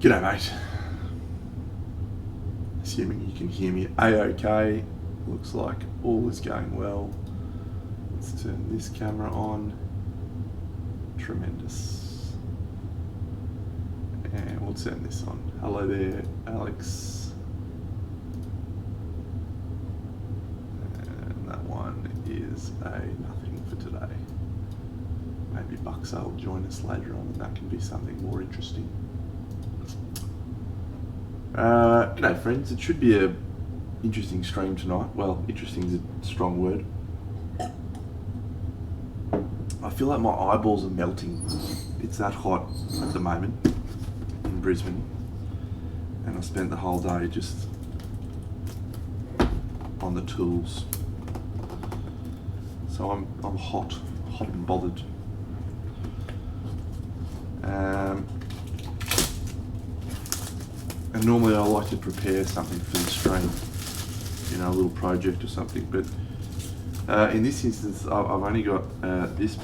G'day, mate. Assuming you can hear me a-okay. Looks like all is going well. Let's turn this camera on. Tremendous. And we'll turn this on. Hello there, Alex. And that one is a nothing for today. Maybe Buxar will join us later on and that can be something more interesting. G'day friends, it should be a interesting stream tonight. Well, interesting is a strong word. I feel like my eyeballs are melting. It's that hot at the moment in Brisbane, and I spent the whole day just on the tools. So I'm hot and bothered. And normally I like to prepare something for the stream, a little project or something, but in this instance I've only got this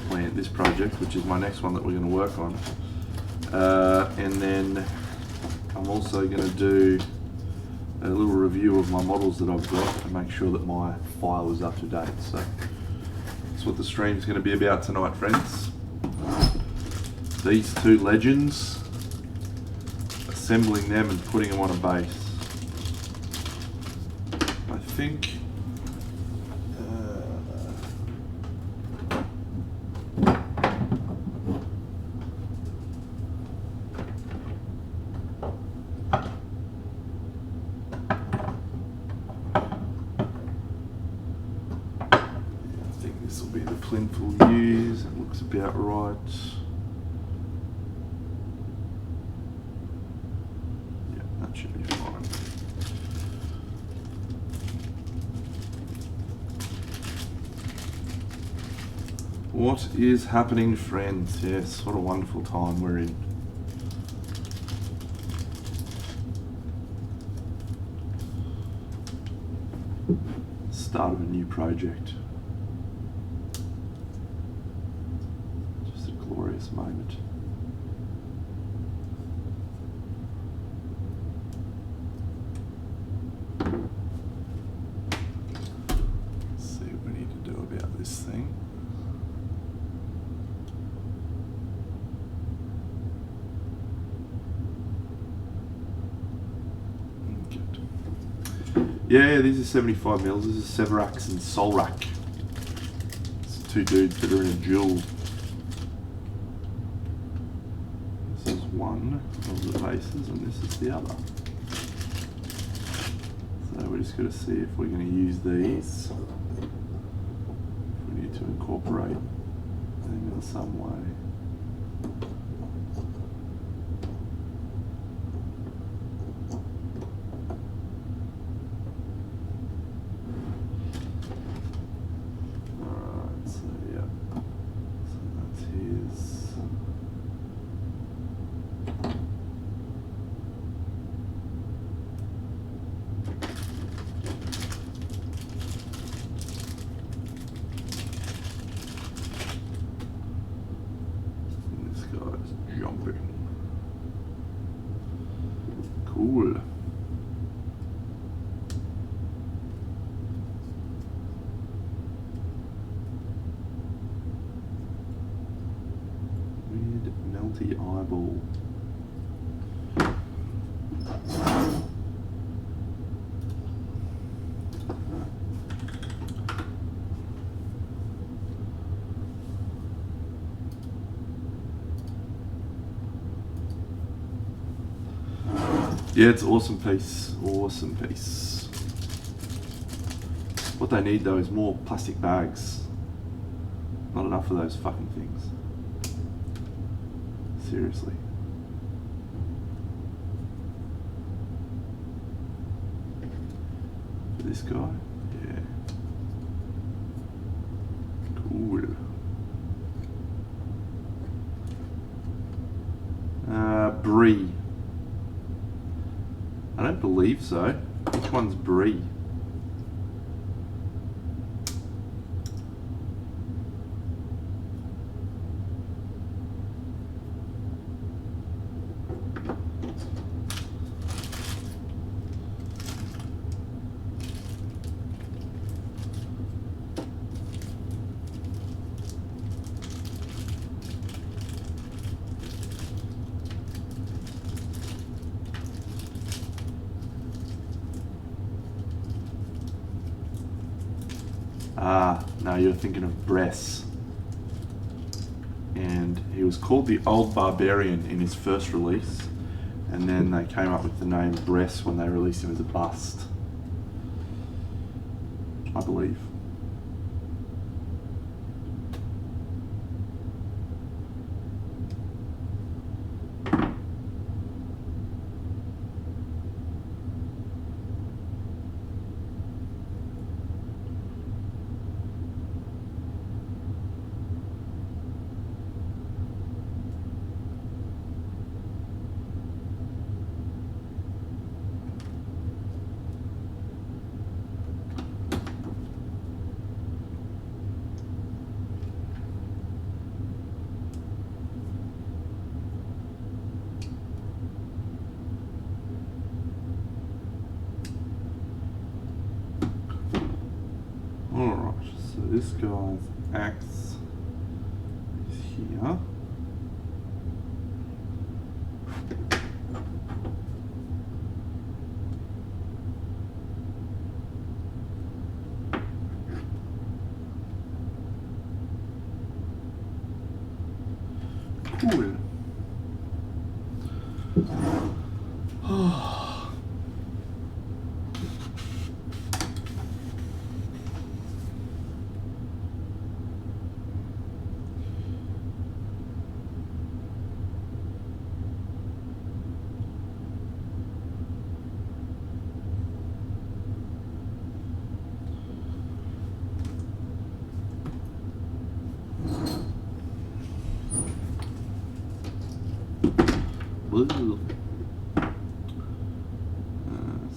project, which is my next one that we're going to work on, and then I'm also going to do a little review of my models that I've got and make sure that my file is up to date. So that's what the stream's going to be about tonight, friends. These two legends, assembling them and putting them on a base. I think this will be the plinth we'll use. It looks about right. Should be fine. What is happening, friends? Yes, what a wonderful time we're in. Start of a new project. Just a glorious moment. This thing. Good. Yeah, these are 75 mils. This is Severax and Solrak. It's two dudes that are in a duel. This is one of the bases and this is the other. So we're just going to see if we're going to use these. To incorporate them in some way. Alright, so yeah. So that's his. Jumping. Cool. Weird melty eyeball. Yeah, it's awesome piece. Awesome piece. What they need though is more plastic bags. Not enough of those fucking things. Seriously. For this guy? Yeah. Cool. Brie. I don't believe so. Which one's Brie? No, you're thinking of Bress. And he was called the Old Barbarian in his first release, and then they came up with the name Bress when they released him as a bust, I believe. Alright, so this guy's axe is here. Cool.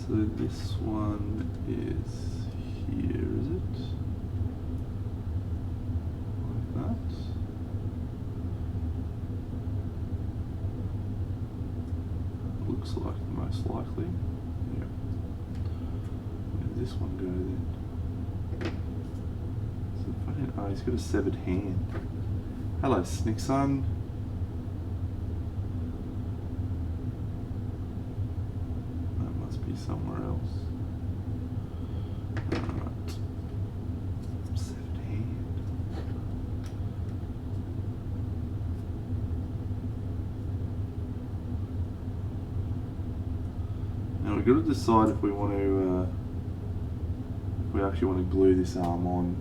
So this one is here, is it? Like that. Looks like the most likely. Yeah. Where does this one go then? So fucking, oh, he's got a severed hand. Hello, Snickson. Somewhere else. Alright. Severed hand. Now we've got to decide if we want to, if we actually want to glue this arm on,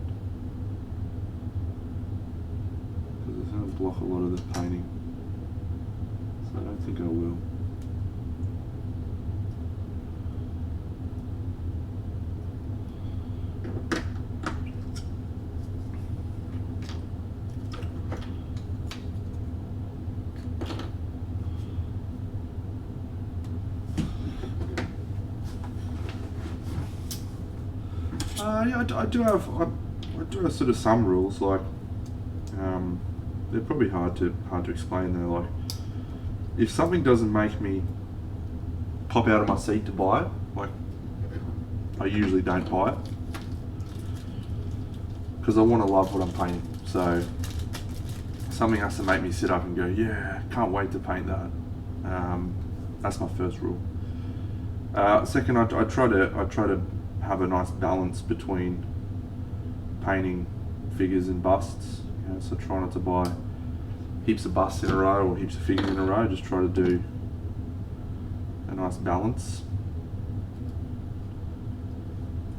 because it's going to block a lot of the painting. So I don't think I will. Yeah, I do have sort of some rules, like they're probably hard to explain though. Like, if something doesn't make me pop out of my seat to buy it, like I usually don't buy it, because I want to love what I'm painting. So something has to make me sit up and go, yeah, can't wait to paint that. That's my first rule. Second, I try to have a nice balance between painting figures and busts. You know, so try not to buy heaps of busts in a row or heaps of figures in a row. Just try to do a nice balance,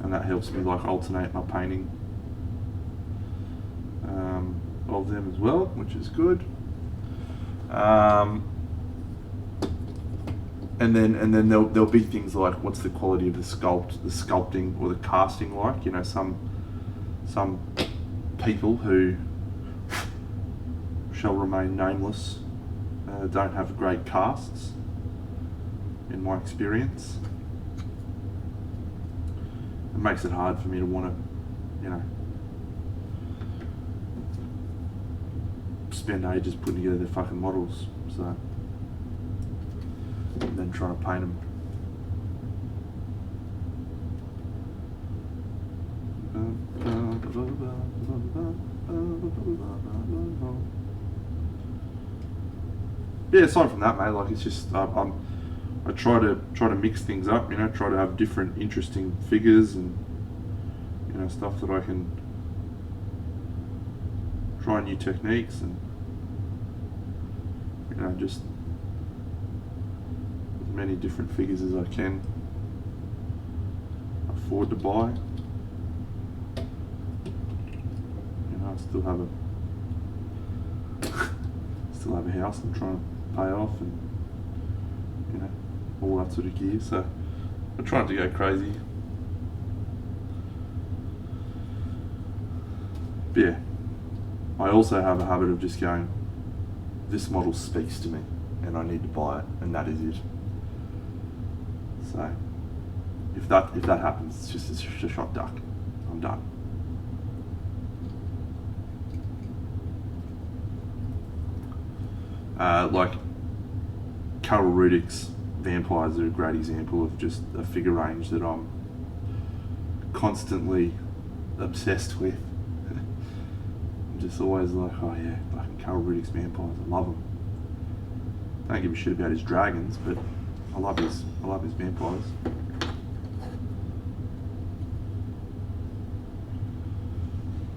and that helps me like alternate my painting of them as well, which is good. And then there'll be things like, what's the quality of the sculpting or the casting like? You know, some people who shall remain nameless don't have great casts, in my experience. It makes it hard for me to want to, you know, spend ages putting together their fucking models. So. And then trying to paint them. Yeah, aside from that, mate, like it's just I try to mix things up, you know, try to have different interesting figures and, you know, stuff that I can try new techniques and, you know, just as many different figures as I can afford to buy. You know, I still have a house I'm trying to pay off, and, you know, all that sort of gear. So I'm trying to go crazy. But yeah, I also have a habit of just going, this model speaks to me and I need to buy it, and that is it. So if that happens, it's just a shot duck. I'm done. Like Carol Rudick's vampires are a great example of just a figure range that I'm constantly obsessed with. I'm just always like, oh yeah, fucking Carol Rudick's vampires, I love them. Don't give a shit about his dragons, but I love his vampires.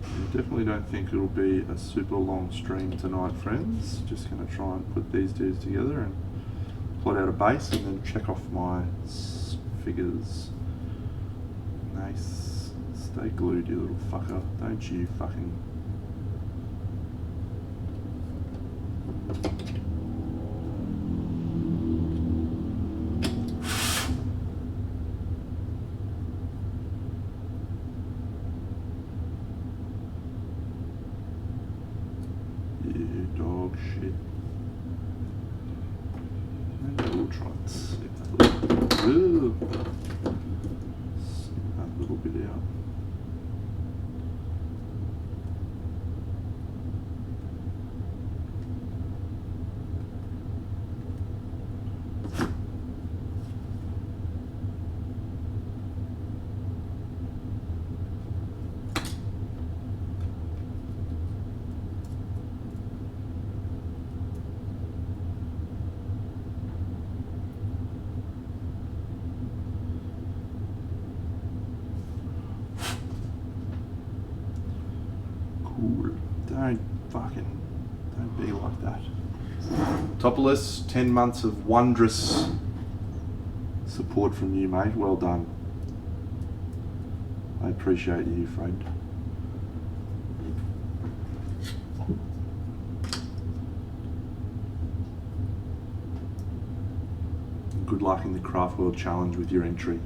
I definitely don't think it'll be a super long stream tonight, friends. Just going to try and put these dudes together and plot out a base and then check off my figures. Nice. Stay glued, you little fucker. Don't you fucking... dog shit. Maybe we'll try and snip that little bit out. Don't be like that. Topless, 10 months of wondrous support from you, mate. Well done. I appreciate you, friend. Good luck in the Craft World Challenge with your entry.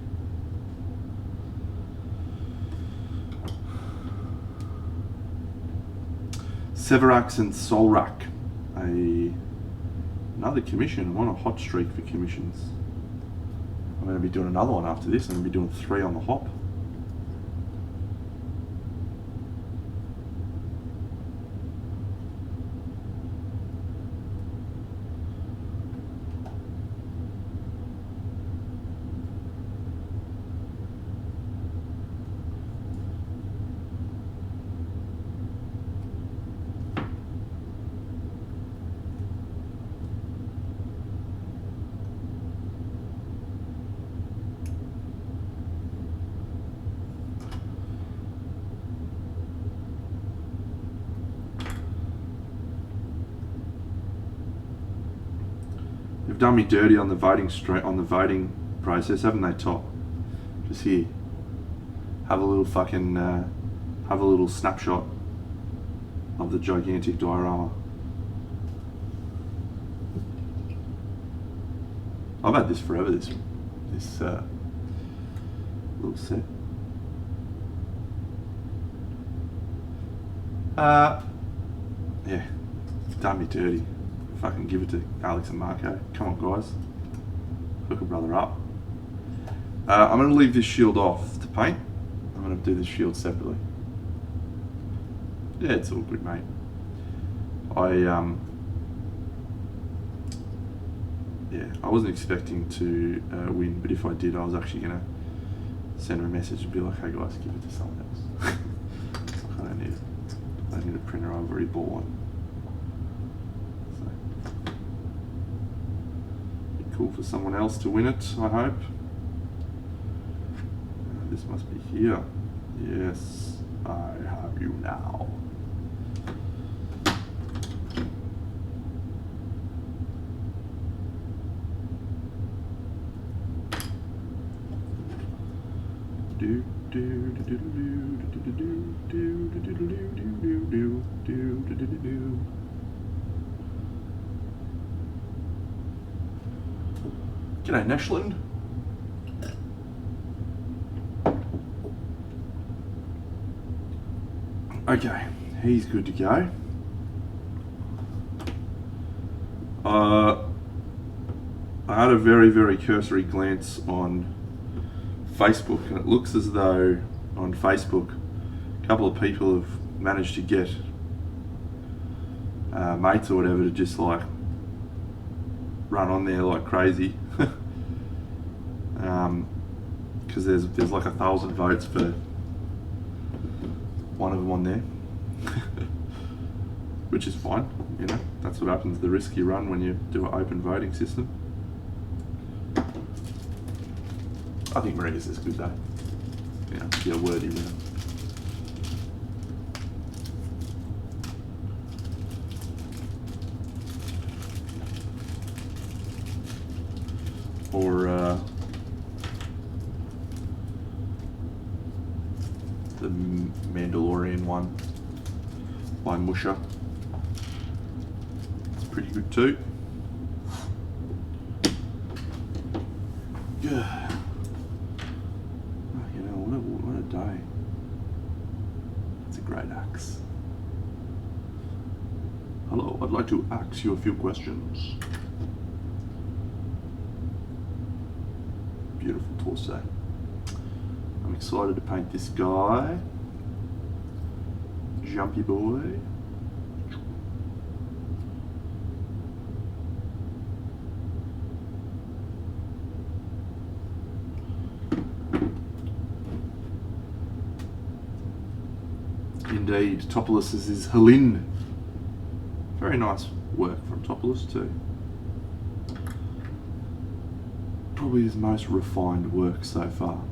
Severax and Solrak, another commission. I'm on a hot streak for commissions. I'm going to be doing another one after this. I'm going to be doing 3 on the hop. They've done me dirty on the voting process, haven't they, Top? Just here, have a little fucking have a little snapshot of the gigantic diorama. I've had this forever. This little set. Yeah, done me dirty. Fucking give it to Alex and Marco. Come on, guys. Hook a brother up. I'm going to leave this shield off to paint. I'm going to do this shield separately. Yeah, it's all good, mate. I wasn't expecting to win, but if I did, I was actually going to send them a message and be like, hey guys, give it to someone else. I don't need it. I don't need a printer. I've already bought one. Cool for someone else to win it, I hope. This must be here. Yes, I have you now. G'day, Nashland. Okay, he's good to go. I had a very, very cursory glance on Facebook, and it looks as though on Facebook a couple of people have managed to get mates or whatever to just like run on there like crazy. Because there's like 1,000 votes for one of them on there. Which is fine, you know, that's what happens, the risk you run when you do an open voting system. I think Maria's is good though. You know, be a wordy winner. Or the Mandalorian one by Musha. It's pretty good too. Yeah. You know, what a day. It's a great axe. Hello, I'd like to ask you a few questions. Beautiful torso. I'm excited to paint this guy. Jumpy boy. Indeed, Topoulos is Helene. Very nice work from Topoulos too. Probably his most refined work so far.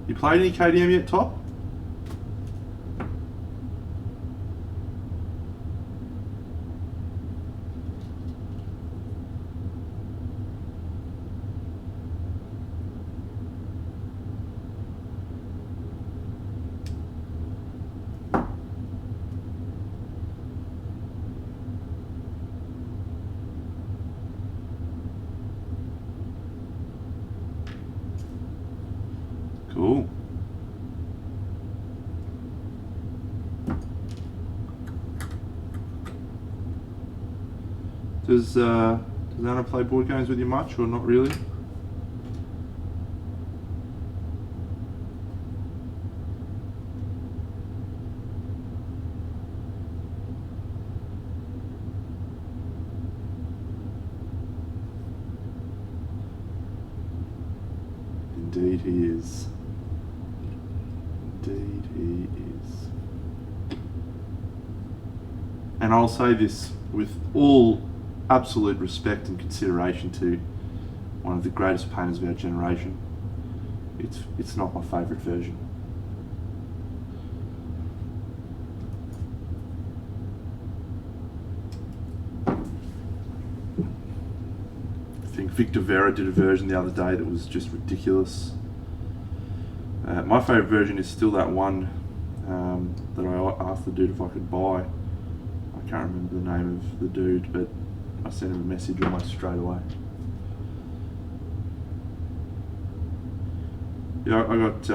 You played any KDM yet, Top? Cool. Does Anna play board games with you much, or not really? Indeed he is. Indeed he is. And I'll say this with all absolute respect and consideration to one of the greatest painters of our generation. It's not my favourite version. I think Victor Vera did a version the other day that was just ridiculous. My favourite version is still that one that I asked the dude if I could buy. I can't remember the name of the dude, but I sent him a message almost straight away. Yeah, I got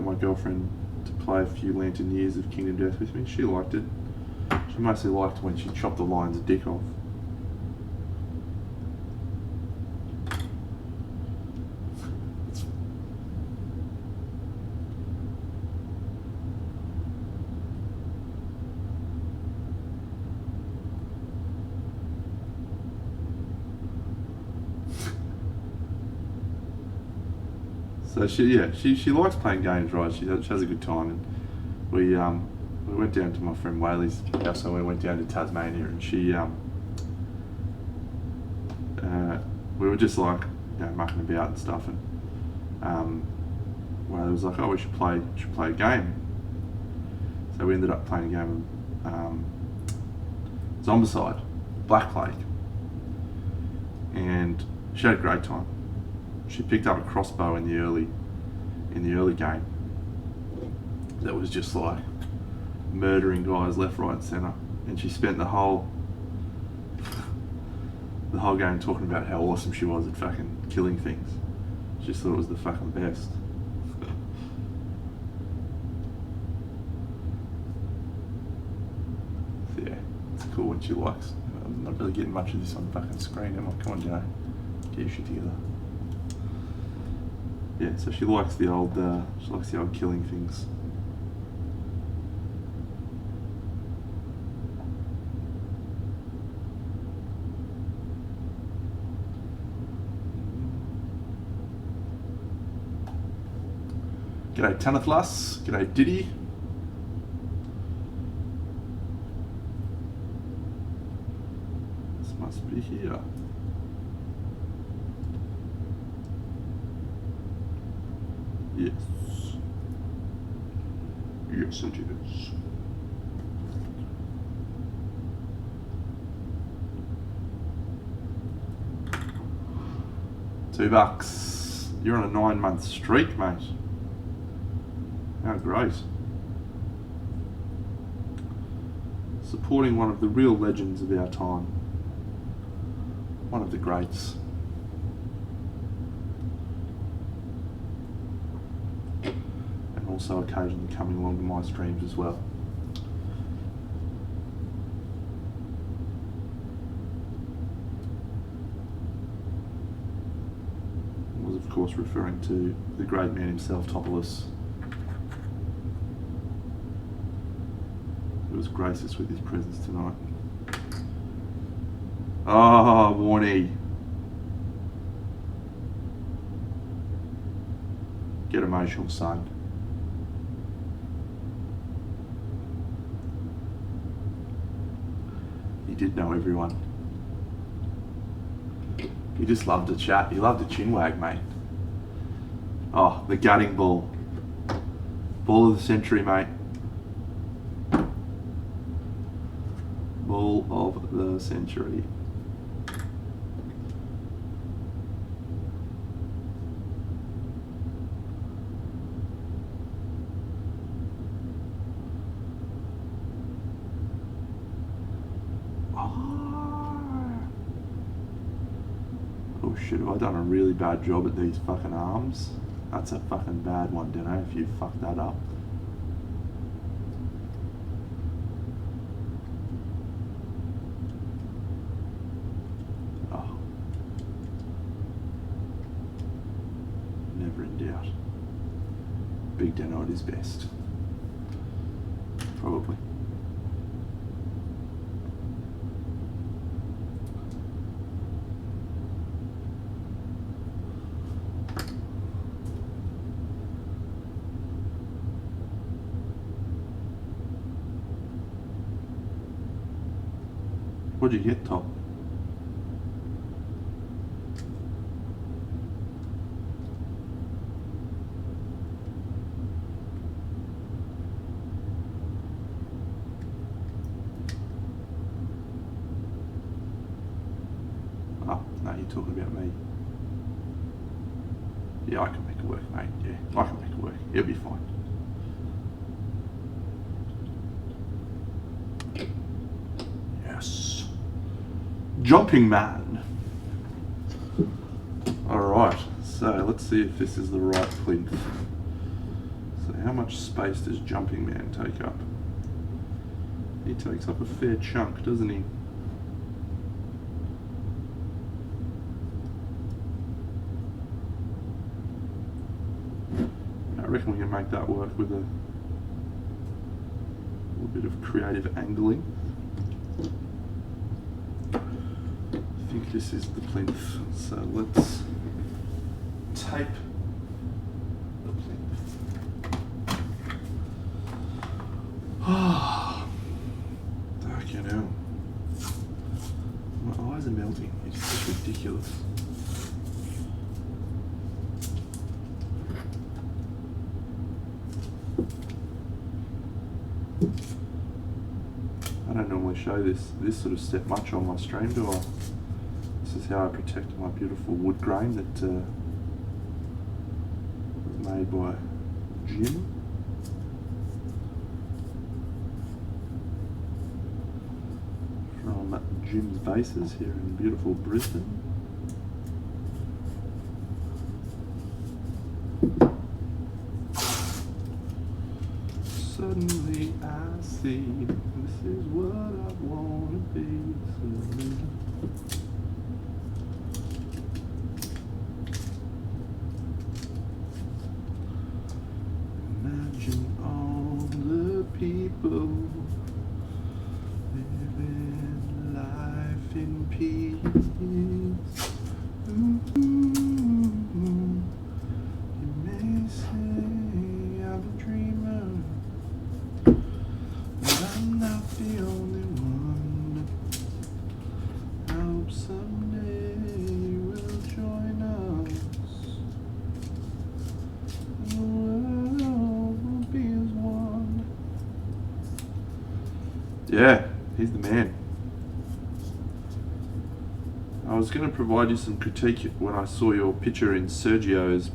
my girlfriend to play a few Lantern Years of Kingdom Death with me. She liked it. She mostly liked when she chopped the lion's dick off. So she likes playing games, right? She has a good time, and we went down to my friend Whaley's house. So we went down to Tasmania, and we were just like, you know, mucking about and stuff, and Whaley was like, oh, we should play a game. So we ended up playing a game of Zombicide, Black Plague, and she had a great time. She picked up a crossbow in the early game that was just like murdering guys left, right, and centre, and she spent the whole game talking about how awesome she was at fucking killing things. She just thought it was the fucking best. So yeah, it's cool when she likes. I'm not really getting much of this on the fucking screen, am I? Come on, Joe, get your shit together. Yeah, so she likes the old killing things. G'day Tanithlas, g'day Diddy. This must be here. Yes. Yes, it is. $2. You're on a 9-month streak, mate. How great. Supporting one of the real legends of our time. One of the greats. And also occasionally coming along to my streams as well. I was of course referring to the great man himself, Topolus, who has graced us with his presence tonight. Oh, Warnie. Get emotional, son. He did know everyone. He just loved to chat. He loved to chinwag, mate. Oh, the gutting ball. Ball of the century, mate. Ball of the century. Oh shit, have I done a really bad job at these fucking arms? That's a fucking bad one, Dino, if you fuck that up. Oh. Never in doubt. Big Dino at his best. Probably. What'd you get, Top? Oh, no, you're talking about me. Yeah, I can make it work, mate. Yeah, I can make it work. It'll be fine. Yes. Jumping Man. Alright, so let's see if this is the right plinth. So how much space does Jumping Man take up? He takes up a fair chunk, doesn't he? I reckon we can make that work with a little bit of creative angling. I think this is the plinth, so let's tape Oh, fucking hell. My eyes are melting. It's just ridiculous. I don't normally show this sort of step much on my stream, do I? This is how I protect my beautiful wood grain that was made by Jim. From Jim's Bases here in beautiful Brisbane. Suddenly I see this is what I want to be. Imagine all the people living life in peace. You may say I'm a dreamer, but I'm not the only one. I hope someday you will join us. The world will be as one. Yeah, he's the man. I was going to provide you some critique when I saw your picture in Sergio's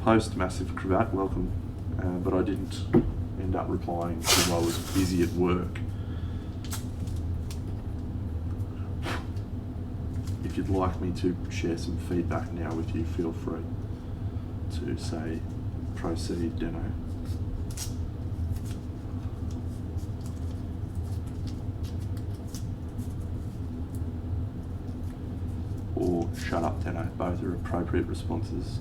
post, Massive Cravat, welcome, but I didn't end up replying because I was busy at work. If you'd like me to share some feedback now with you, feel free to say proceed, Deno. Or shut up, Deno. Both are appropriate responses.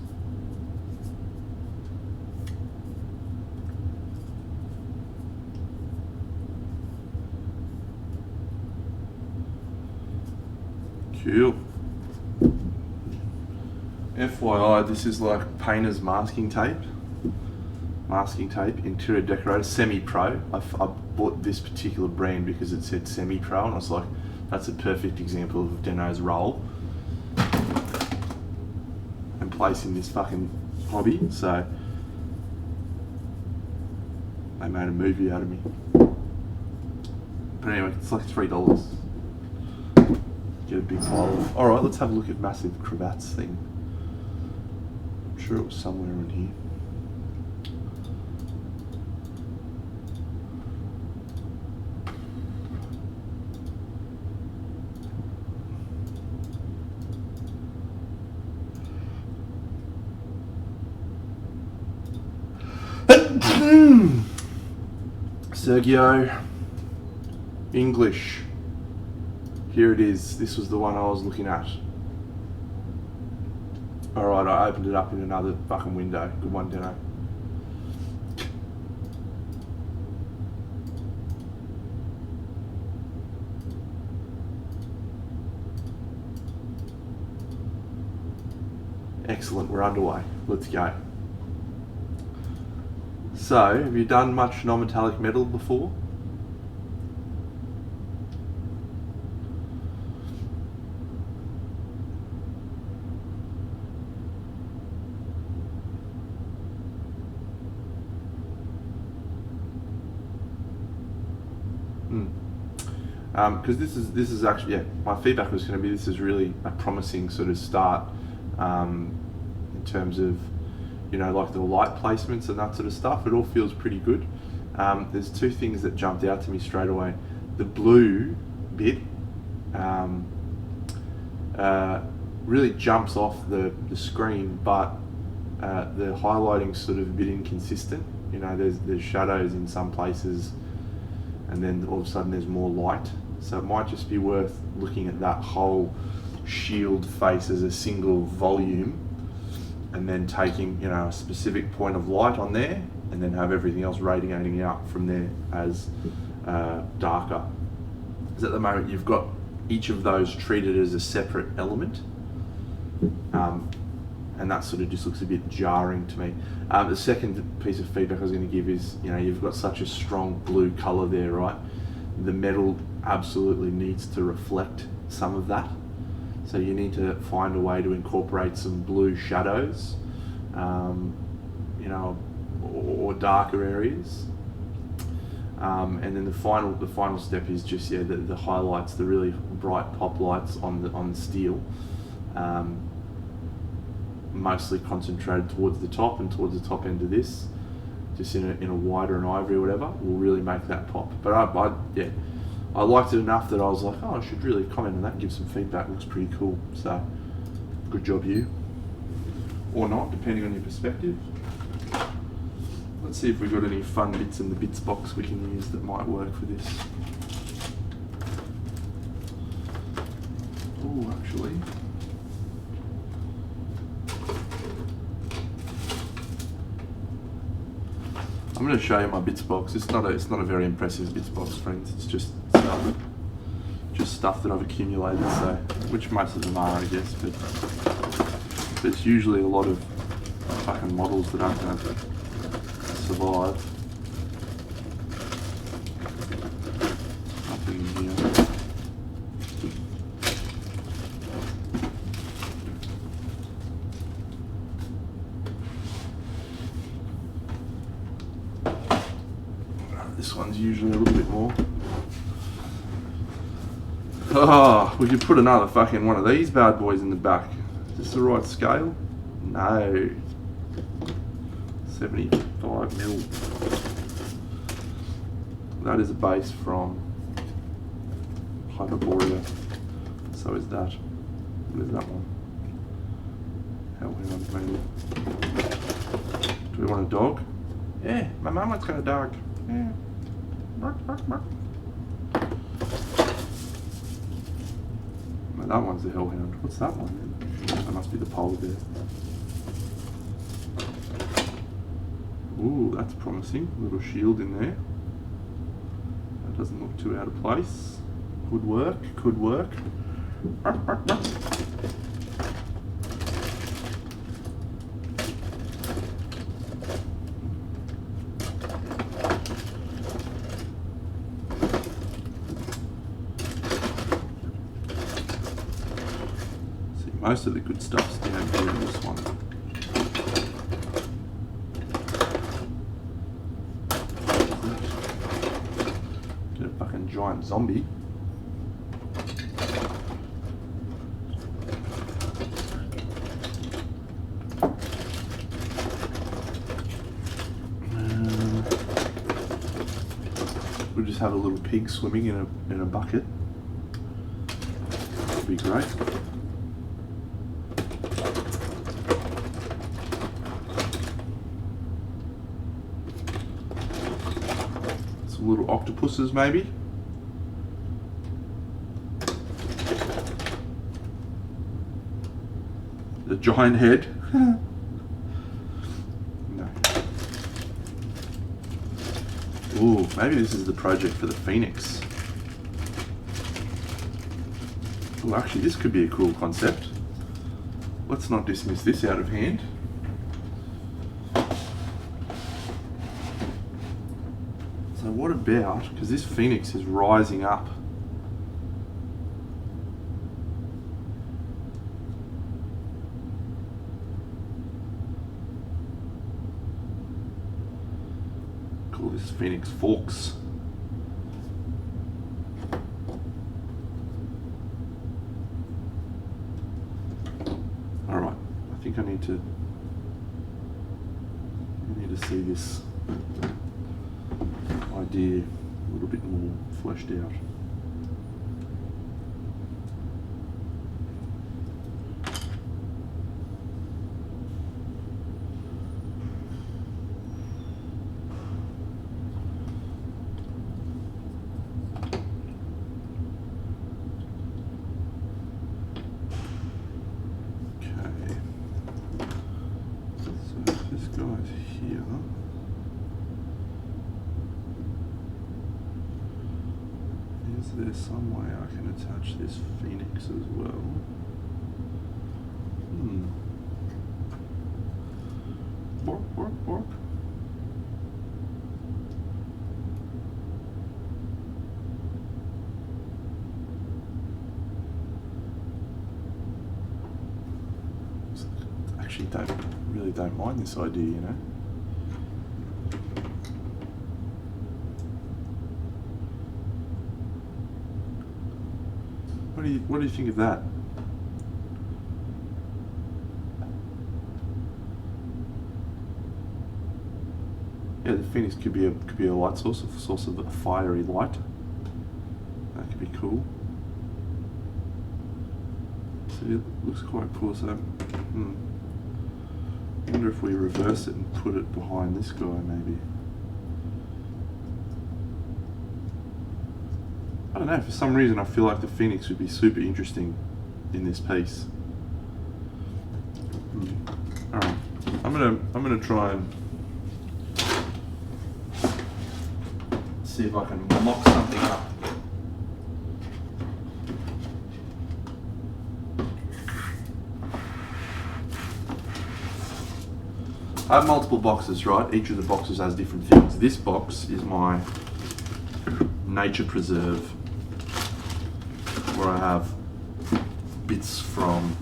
Cool. FYI, this is like painter's masking tape. Masking tape, interior decorator, semi-pro. I bought this particular brand because it said semi-pro, and I was like, that's a perfect example of Deno's role and place in this fucking hobby. So they made a movie out of me. But anyway, it's like $3. Get a big pile of. Alright, let's have a look at Massive Cravat's thing. I'm sure it was somewhere in here. Sergio, English. Here it is. This was the one I was looking at. Alright, I opened it up in another fucking window. Good one, Deno. Excellent, we're underway. Let's go. So, have you done much non-metallic metal before? Because this is actually, yeah, my feedback was going to be this is really a promising sort of start in terms of, you know, like the light placements and that sort of stuff. It all feels pretty good. There's two things that jumped out to me straight away. The blue bit really jumps off the screen, but the highlighting's sort of a bit inconsistent. You know, there's shadows in some places, and then all of a sudden there's more light. So it might just be worth looking at that whole shield face as a single volume, and then taking, you know, a specific point of light on there, and then have everything else radiating out from there as darker. Because at the moment you've got each of those treated as a separate element, and that sort of just looks a bit jarring to me. The second piece of feedback I was going to give is, you know, you've got such a strong blue colour there, right? The metal absolutely needs to reflect some of that. So you need to find a way to incorporate some blue shadows, you know, or darker areas. And then the final step is just the highlights, the really bright pop lights on the steel, mostly concentrated towards the top and towards the top end of this, just in a wider and ivory or whatever, will really make that pop. But I liked it enough that I was like, oh, I should really comment on that and give some feedback. It looks pretty cool. So good job, you, or not, depending on your perspective. Let's see if we've got any fun bits in the bits box we can use that might work for this. Oh, actually. I'm going to show you my bits box. It's not a very impressive bits box, friends. It's just stuff that I've accumulated, so which most of them are, I guess. But it's usually a lot of fucking models that aren't going to survive. Nothing in here. This one's usually a little bit more. Oh, we could put another fucking one of these bad boys in the back. Is this the right scale? No. 75 mil. That is a base from Hyperborea. So is that. What is that one? Do we want a dog? Yeah, my mama's got a dog. Yeah. Bark, bark, bark. No, that one's the hellhound. What's that one then? That must be the polar bear. Ooh, that's promising. Little shield in there. That doesn't look too out of place. Could work, could work. Bark, bark, bark. Most of the good stuff's down here in this one. Get a fucking giant zombie. We'll just have a little pig swimming in a bucket. That'd be great. Little octopuses maybe. The giant head. No. Ooh, maybe this is the project for the Phoenix. Oh, actually this could be a cool concept. Let's not dismiss this out of hand. So what about, because this Phoenix is rising up. Call this Phoenix Forks. All right, I think I need to see this idea a little bit more fleshed out. Okay, so this guy's here. Is there some way I can attach this Phoenix as well? Orc? Actually, really don't mind this idea, you know. What do you think of that? Yeah, the Phoenix could be a light source, a source of a fiery light. That could be cool. So it looks quite cool. So, I wonder if we reverse it and put it behind this guy, maybe. I don't know. For some reason, I feel like the Phoenix would be super interesting in this piece. All right, I'm gonna try and see if I can mock something up. I have multiple boxes, right? Each of the boxes has different things. This box is my nature preserve, where I have bits from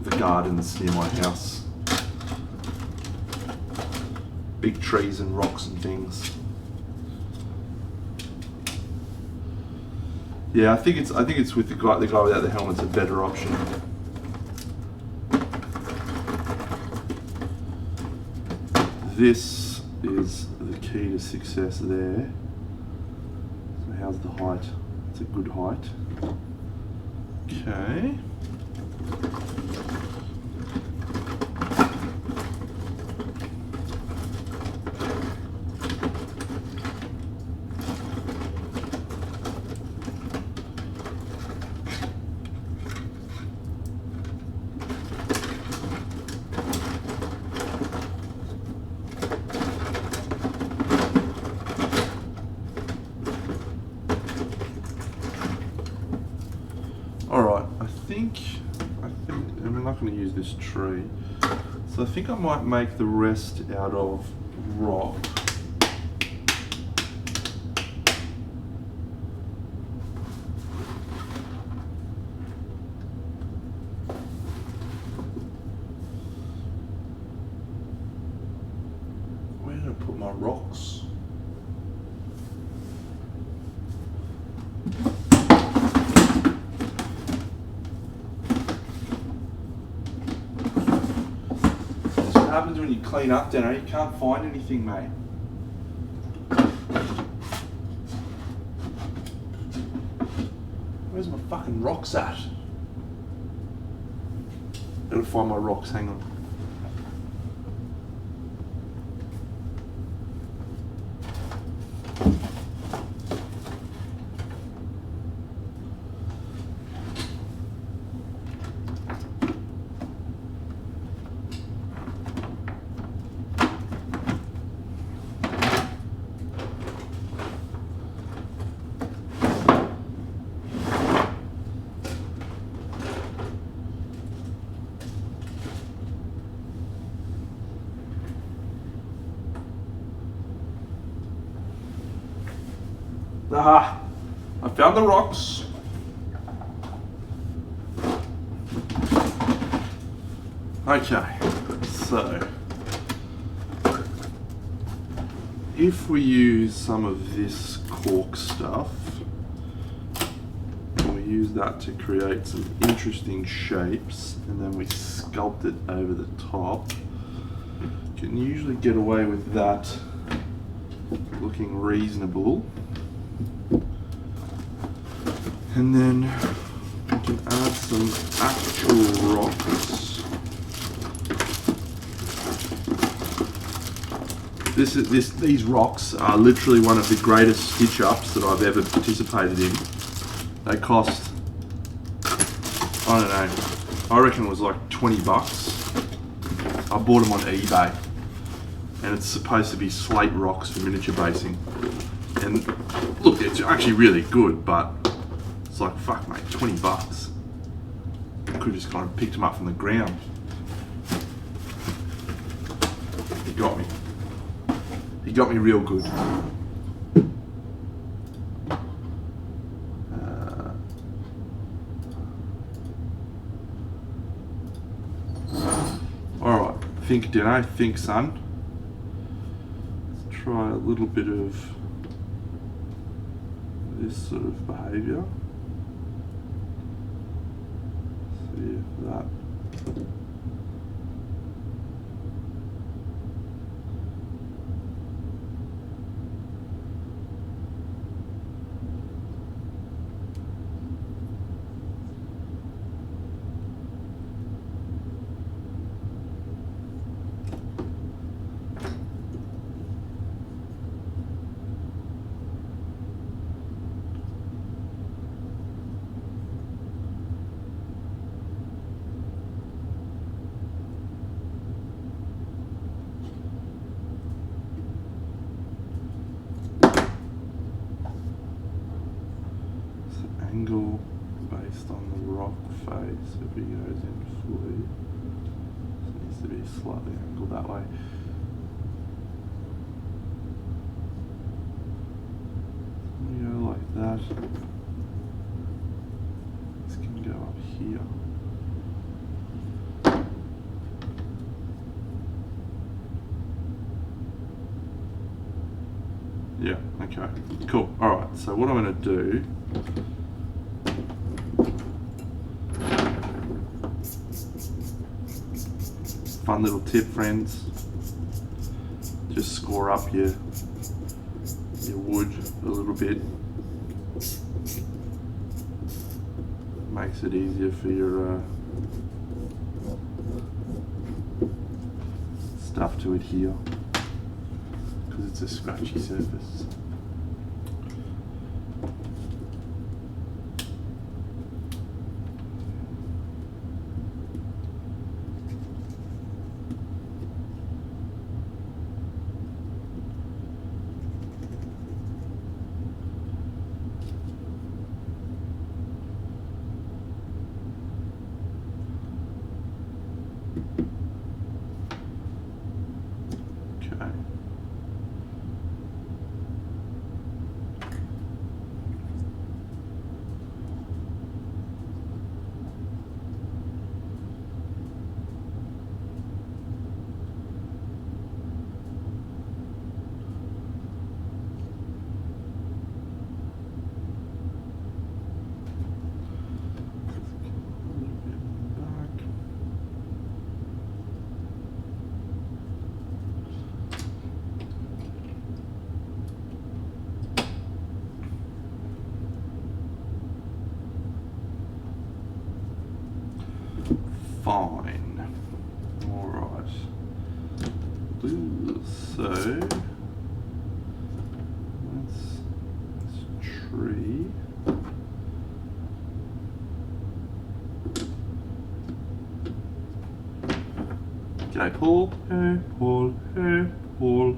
the gardens near my house. Big trees and rocks and things. Yeah, I think it's with the guy without the helmet's a better option. This is the key to success there. So how's the height? It's a good height. Okay. I'm not going to use this tree, so I think I might make the rest out of rock. Where did I put my rocks? What happens when you clean up, Dano? You can't find anything, mate. Where's my fucking rocks at? Gotta find my rocks, hang on. Aha! I found the rocks. Okay, so if we use some of this cork stuff, and we use that to create some interesting shapes, and then we sculpt it over the top, you can usually get away with that looking reasonable. And then we can add some actual rocks. These rocks are literally one of the greatest stitch ups that I've ever participated in. They cost, I don't know, I reckon it was like 20 bucks. I bought them on eBay, and it's supposed to be slate rocks for miniature basing. And look, it's actually really good, but it's like, fuck mate, 20 bucks. I could have just kind of picked them up from the ground. He got me. He got me real good. Alright, think dinner, think son. Let's try a little bit of this sort of behaviour. See if that. Angle based on the rock face if he goes in fully. So it needs to be slightly angled that way. We go like that. This can go up here. Yeah, okay, cool. Alright, so what I'm going to do, fun little tip, friends, just score up your wood a little bit. Makes it easier for your stuff to adhere, because it's a scratchy surface. Fine. Alright. So that's tree. G'day Paul. Hey Paul. Hey Paul.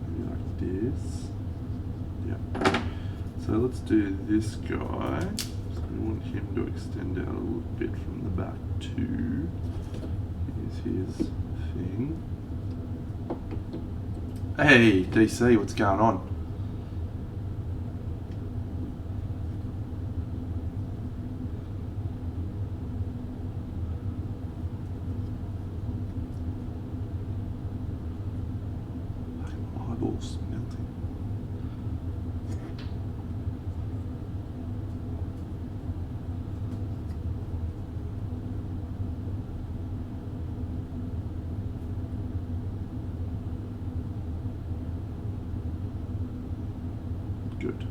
Maybe like this. Yeah. So let's do this guy. So we want him to extend out a little bit from the back too. Here's his thing. Hey DC, what's going on? My eyeballs melting. Good.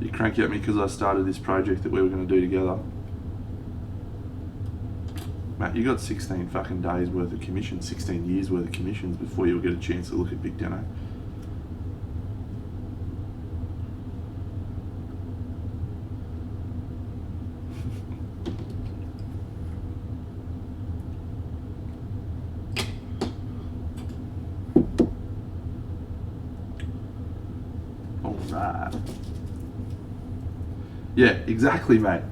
You cranky at me because I started this project that we were going to do together. Matt, you got 16 fucking days worth of commissions, 16 years worth of commissions before you'll get a chance to look at Big Deno. Right. Yeah, exactly, mate.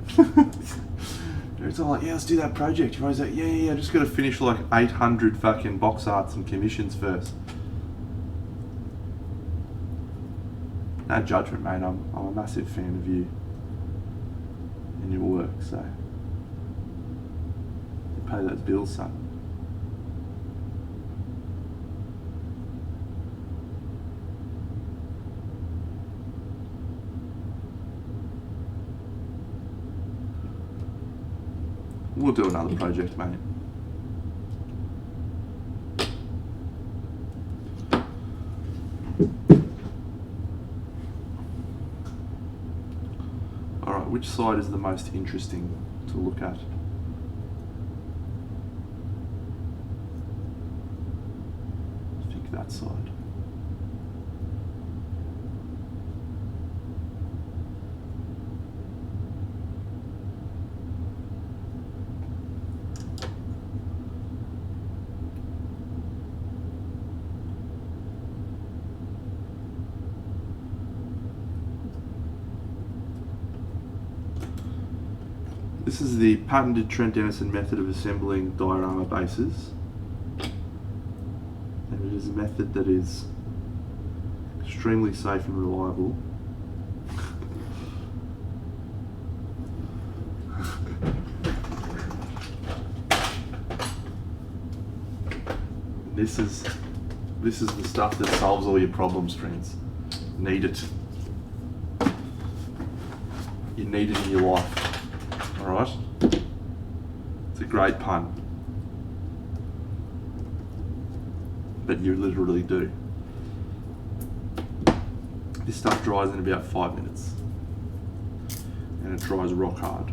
It's all like, yeah, let's do that project. You're always like, yeah, just got to finish like 800 fucking box arts and commissions first. No judgment, mate. I'm a massive fan of you and your work, so you pay those bills, son. We'll do another project, mate. Alright, which side is the most interesting to look at? I think that side. This is the patented Trent Dennison method of assembling diorama bases, and it is a method that is extremely safe and reliable. This is the stuff that solves all your problems, friends. Need it. You need it in your life. Alright? It's a great pun. But you literally do. This stuff dries in about 5 minutes. And it dries rock hard.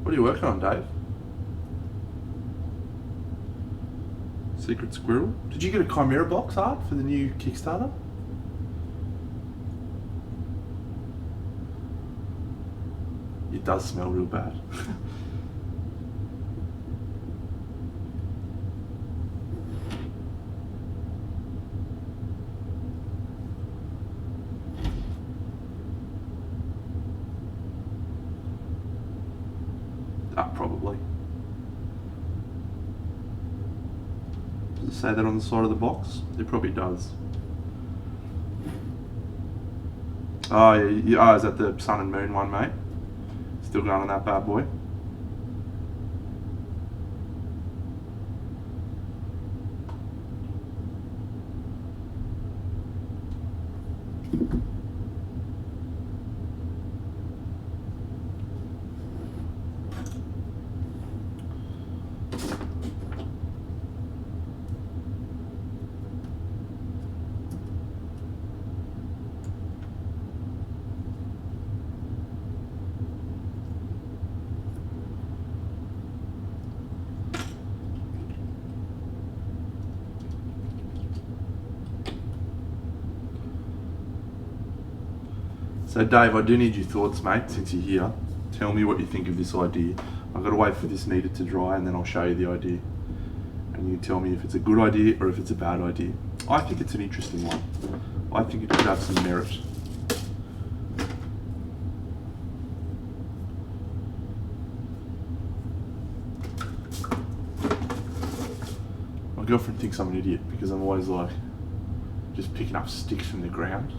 What are you working on, Dave? Secret Squirrel? Did you get a Chimera box art for the new Kickstarter? It does smell real bad. Probably. Does it say that on the side of the box? It probably does. Oh, yeah. Oh, is that the sun and moon one, mate? Still going on that bad boy? So Dave, I do need your thoughts, mate, since you're here. Tell me what you think of this idea. I've got to wait for this needed to dry and then I'll show you the idea. And you can tell me if it's a good idea or if it's a bad idea. I think it's an interesting one. I think it could have some merit. My girlfriend thinks I'm an idiot because I'm always like just picking up sticks from the ground.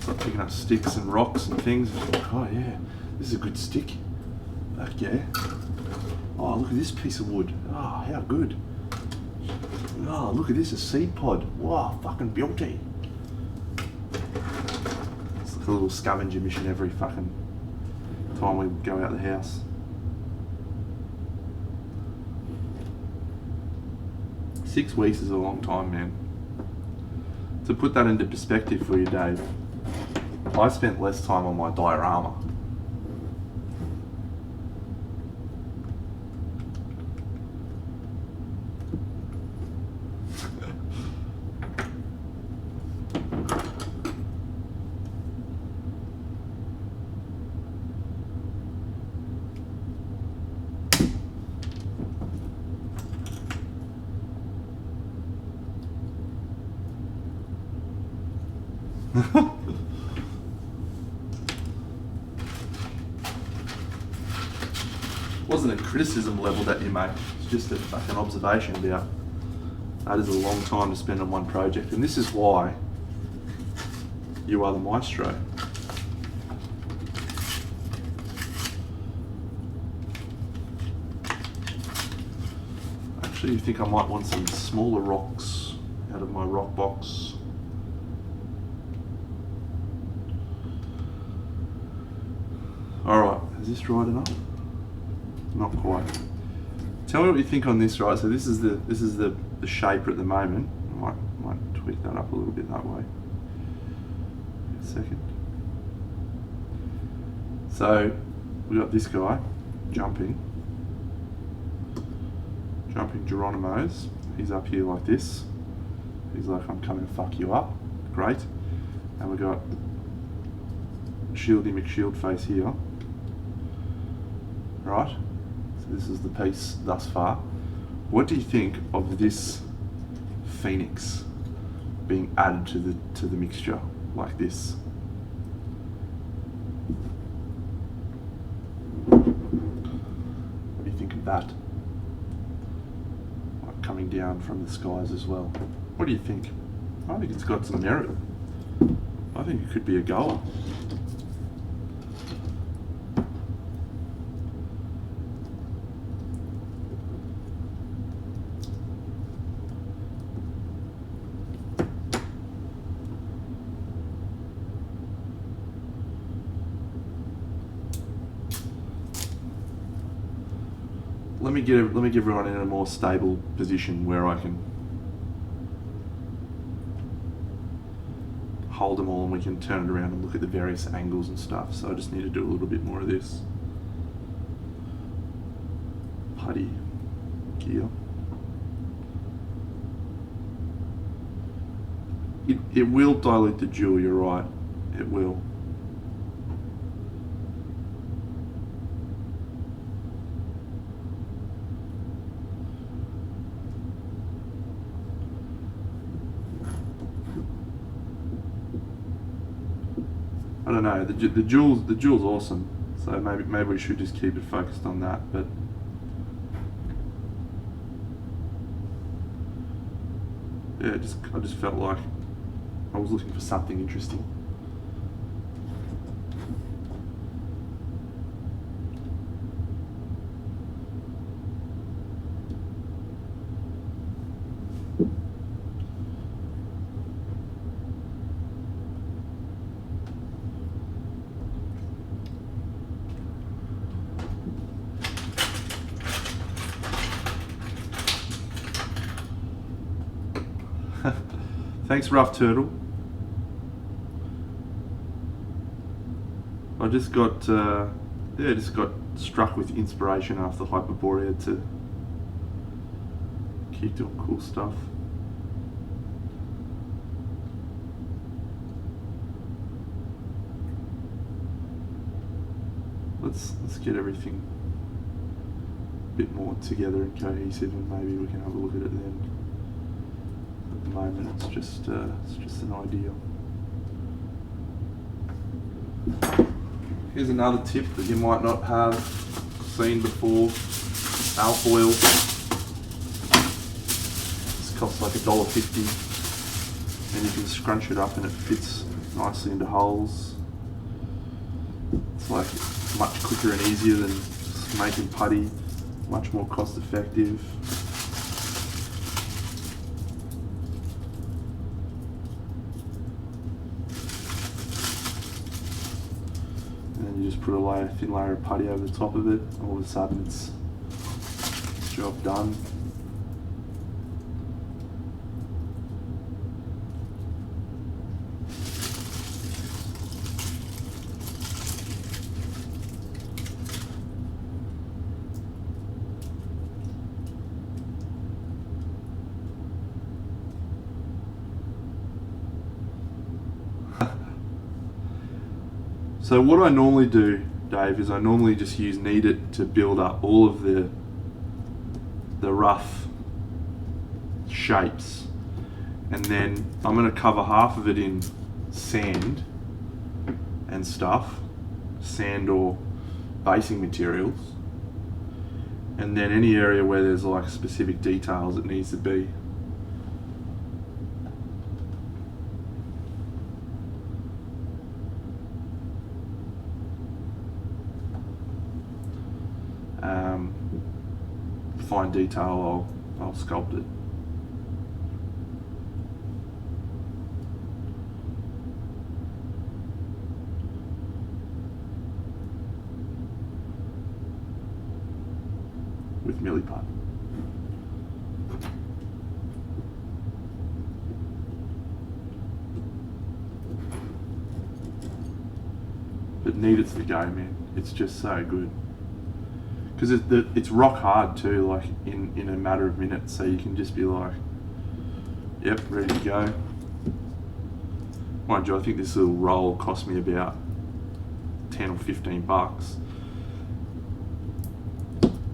Like picking up sticks and rocks and things. Like, oh yeah, this is a good stick. Fuck yeah. Oh, look at this piece of wood. Oh, how good. Oh, look at this, a seed pod. Wow, fucking beauty. It's like a little scavenger mission every fucking time we go out the house. Six weeks is a long time, man. To put that into perspective for you, Dave, I spent less time on my diorama Wasn't a criticism level that you make. It's just like an observation about that is a long time to spend on one project, and this is why you are the maestro. Actually, you think I might want some smaller rocks out of my rock box. Alright, is this right enough? Not quite. Tell me what you think on this, right? So this is the shape at the moment. I might tweak that up a little bit that way. A second. So we got this guy jumping Geronimo's. He's up here like this. He's like, I'm coming to fuck you up. Great. And we got Shieldy McShieldface here. Right? So this is the piece thus far. What do you think of this phoenix being added to the mixture like this? What do you think of that? Like coming down from the skies as well. What do you think? I think it's got some merit. I think it could be a goer. Let me get everyone in a more stable position where I can hold them all and we can turn it around and look at the various angles and stuff. So I just need to do a little bit more of this putty gear. It will dilute the jewel, you're right, it will. I don't know. The jewel's awesome. So maybe we should just keep it focused on that. But yeah, I just felt like I was looking for something interesting. Thanks, Rough Turtle. I just got struck with inspiration after Hyperborea to keep doing cool stuff. Let's get everything a bit more together and cohesive, and maybe we can have a look at it then. At the moment, it's just an idea. Here's another tip that you might not have seen before: alfoil. This costs like $1.50, and you can scrunch it up and it fits nicely into holes. It's like much quicker and easier than making putty, much more cost effective. You just put a thin layer of putty over the top of it, all of a sudden it's job done. So what I normally do, Dave, is I normally just use Knead It to build up all of the rough shapes, and then I'm going to cover half of it in sand and stuff, sand or basing materials, and then any area where there's like specific details it needs to be. Fine detail, I'll sculpt it. With milliput. But needed to go, man. It's just so good. Because it's rock hard too, like in a matter of minutes, so you can just be like, yep, ready to go. Mind you, I think this little roll cost me about 10 or 15 bucks.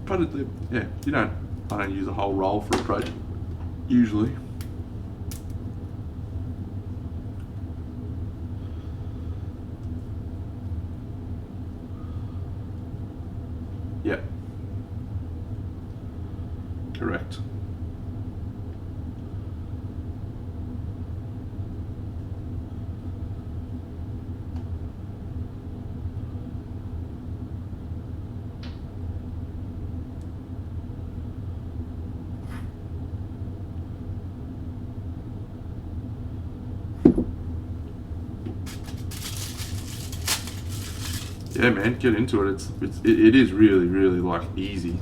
But yeah, I don't use a whole roll for a project, usually. Yeah. Correct. Yeah, man, get into it. It is really, really like easy.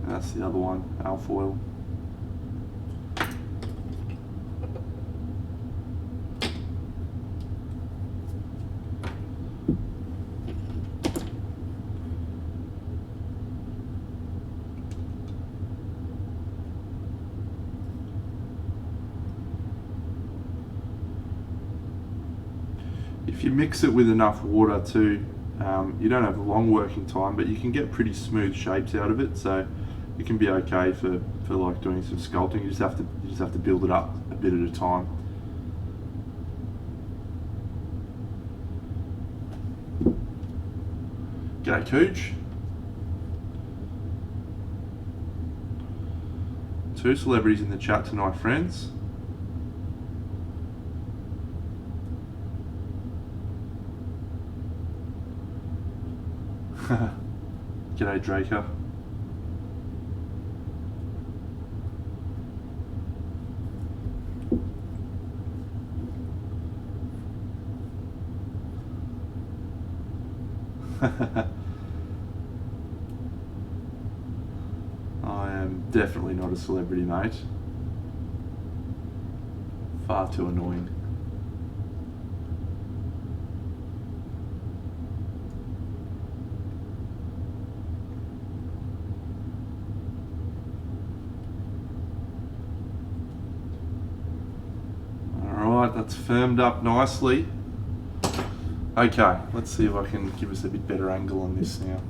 That's the other one, alfoil. If you mix it with enough water too, you don't have a long working time, but you can get pretty smooth shapes out of it, so it can be okay for like doing some sculpting. You just have to build it up a bit at a time. G'day, Cooch. 2 celebrities in the chat tonight, friends. G'day, Draker. I am definitely not a celebrity, mate. Far too annoying. Alright, that's firmed up nicely. Okay, let's see if I can give us a bit better angle on this now.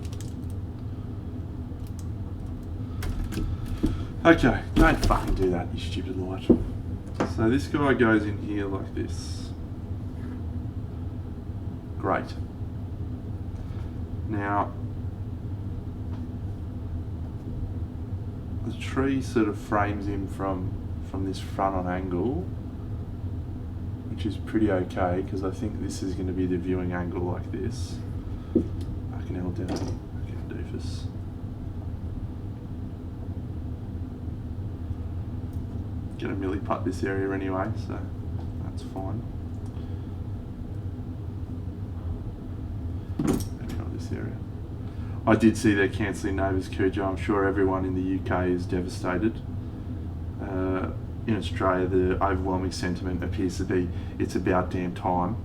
Okay, don't fucking do that, you stupid light. So this guy goes in here like this. Great. Now, the tree sort of frames him from this front on angle, which is pretty okay, because I think this is going to be the viewing angle like this. Fucking hell down. Fucking doofus. Gonna milliput this area anyway, so that's fine. Maybe not this area. I did see they're cancelling Novus Cujo. I'm sure everyone in the UK is devastated. In Australia, the overwhelming sentiment appears to be, it's about damn time.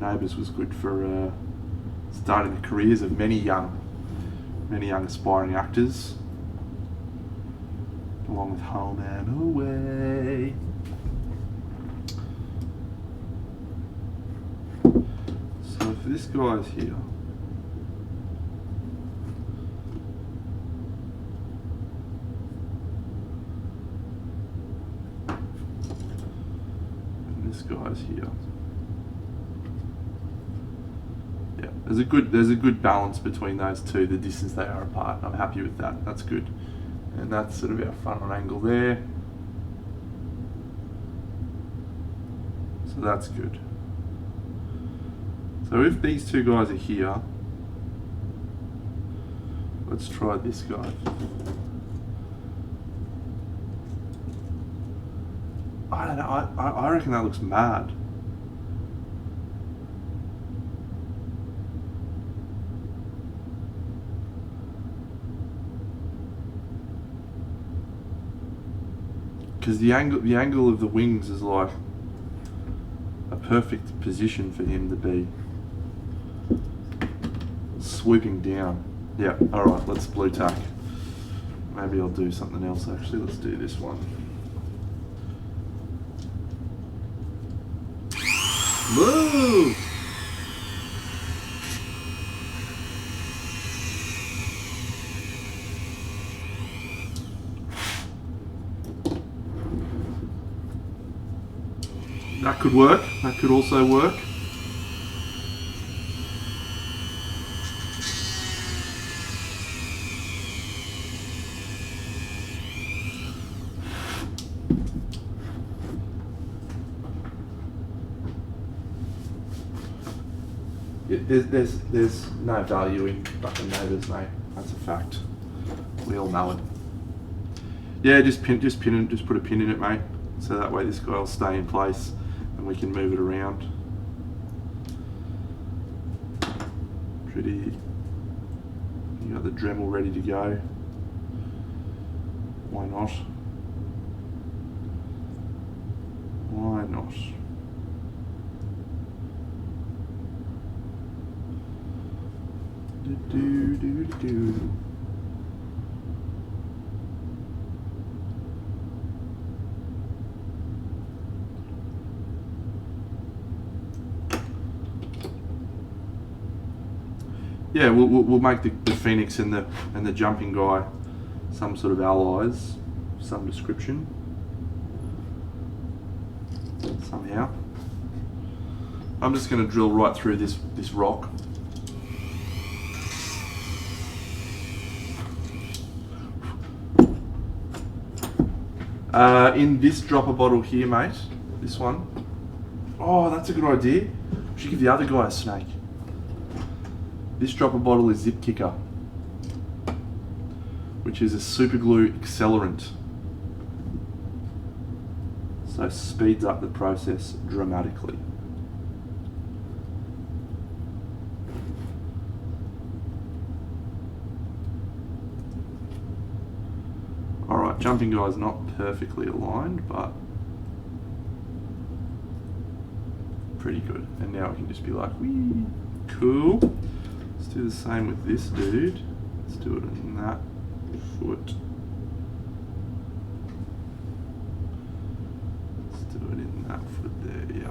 neighbours was good for starting the careers of many young aspiring actors, along with Home and Away. So if this guy's here, and this guy's here, yeah, there's a good balance between those two, the distance they are apart. I'm happy with that. That's good. And that's sort of our front on angle there. So that's good. So if these two guys are here, let's try this guy. I don't know, I reckon that looks mad. Because the angle of the wings is like a perfect position for him to be swooping down. Yeah, alright, let's blue tack. Maybe I'll do something else actually. Let's do this one. Move! That could work. That could also work. There's no value in fucking neighbours, mate. That's a fact. We all know it. Yeah, just put a pin in it, mate. So that way this guy will stay in place and we can move it around. Pretty. You got the Dremel ready to go. Why not? Why not? Do. Yeah, we'll make the Phoenix and the jumping guy some sort of allies, some description, somehow. I'm just going to drill right through this rock. In this dropper bottle here, mate, this one. Oh, that's a good idea. We should give the other guy a snake. This dropper bottle is Zip Kicker, which is a super glue accelerant. So speeds up the process dramatically. Alright, jumping guy's not perfectly aligned, but pretty good. And now we can just be like, whee, cool. Let's do the same with this dude. Let's do it in that foot. Let's do it in that foot there, yeah.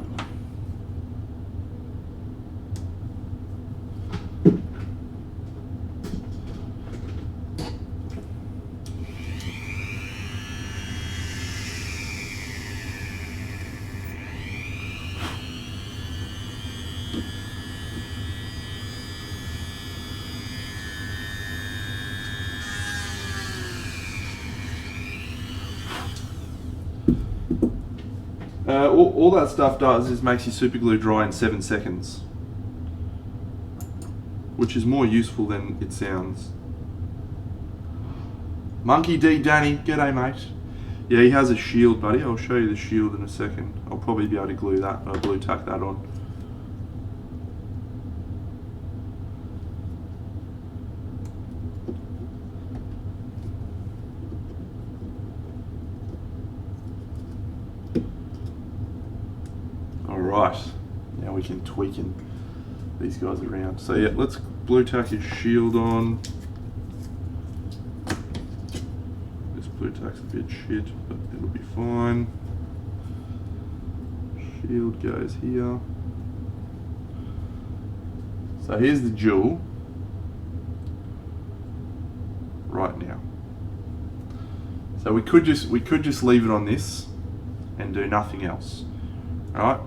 All that stuff does is makes your super glue dry in 7 seconds, which is more useful than it sounds. Monkey D Danny, g'day mate. Yeah, he has a shield, buddy. I'll show you the shield in a second. I'll probably be able to glue that, or blue tack that on. Right, now we can tweaking these guys around. So yeah, let's blue tack his shield on. This blue tack's a bit shit, but it'll be fine. Shield goes here. So here's the jewel right now. So we could just leave it on this and do nothing else, right?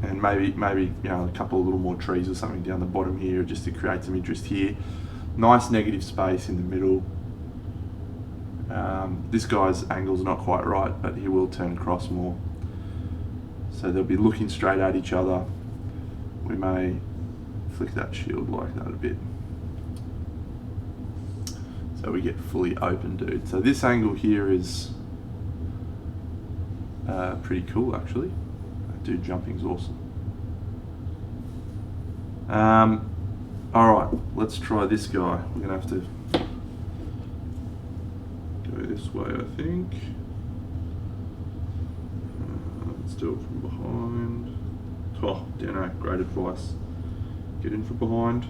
And maybe you know, a couple of little more trees or something down the bottom here just to create some interest here. Nice negative space in the middle. This guy's angle's not quite right, but he will turn across more. So they'll be looking straight at each other. We may flick that shield like that a bit. So we get fully open, dude. So this angle here is pretty cool, actually. Dude, jumping's awesome. Alright, let's try this guy. We're gonna have to go this way, I think. Let's do it from behind. Oh, Dano, great advice. Get in from behind.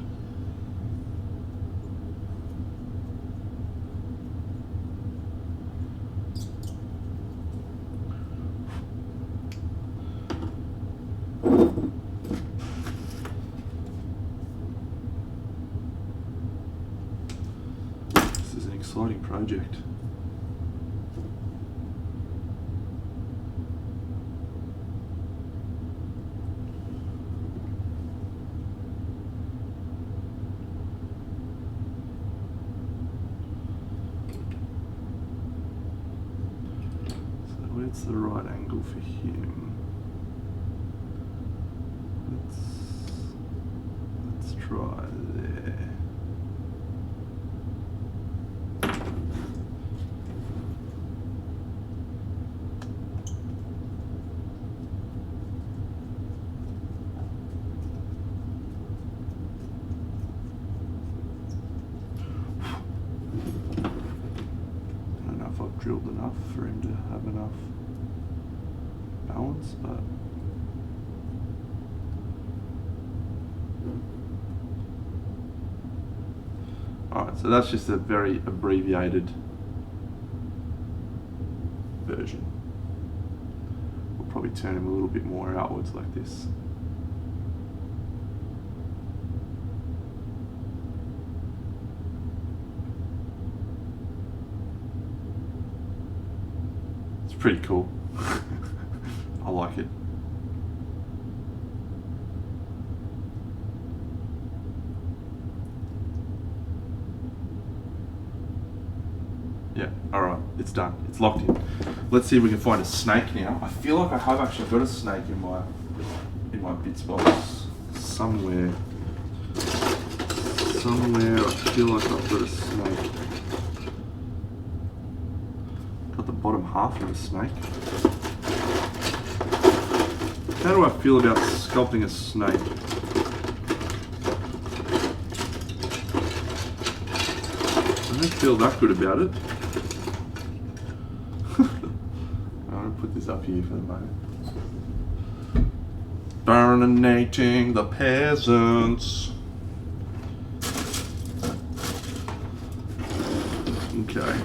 This is an exciting project. Where's the right angle for him? Let's try there. I don't know if I've drilled enough for him to have enough balance, but alright, so that's just a very abbreviated version. We'll probably turn him a little bit more outwards like this. It's pretty cool. I like it. Yeah, alright, it's done. It's locked in. Let's see if we can find a snake now. I feel like I have actually got a snake in my bits box. Somewhere I feel like I've got a snake. Got the bottom half of a snake. How do I feel about sculpting a snake? I don't feel that good about it. I'm going to put this up here for the moment. Burninating the peasants. Okay.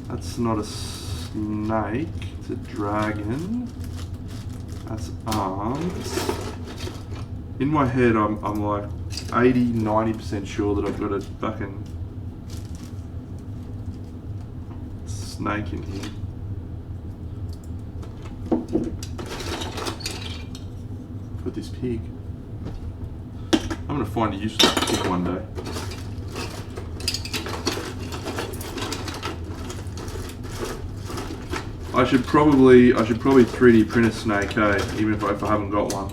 That's not a snake, it's a dragon. That's arms. In my head, I'm like 80-90% sure that I've got a fucking snake in here. Got this pig. I'm gonna find a use for that pig one day. I should probably 3D print a snake, hey, even if I haven't got one.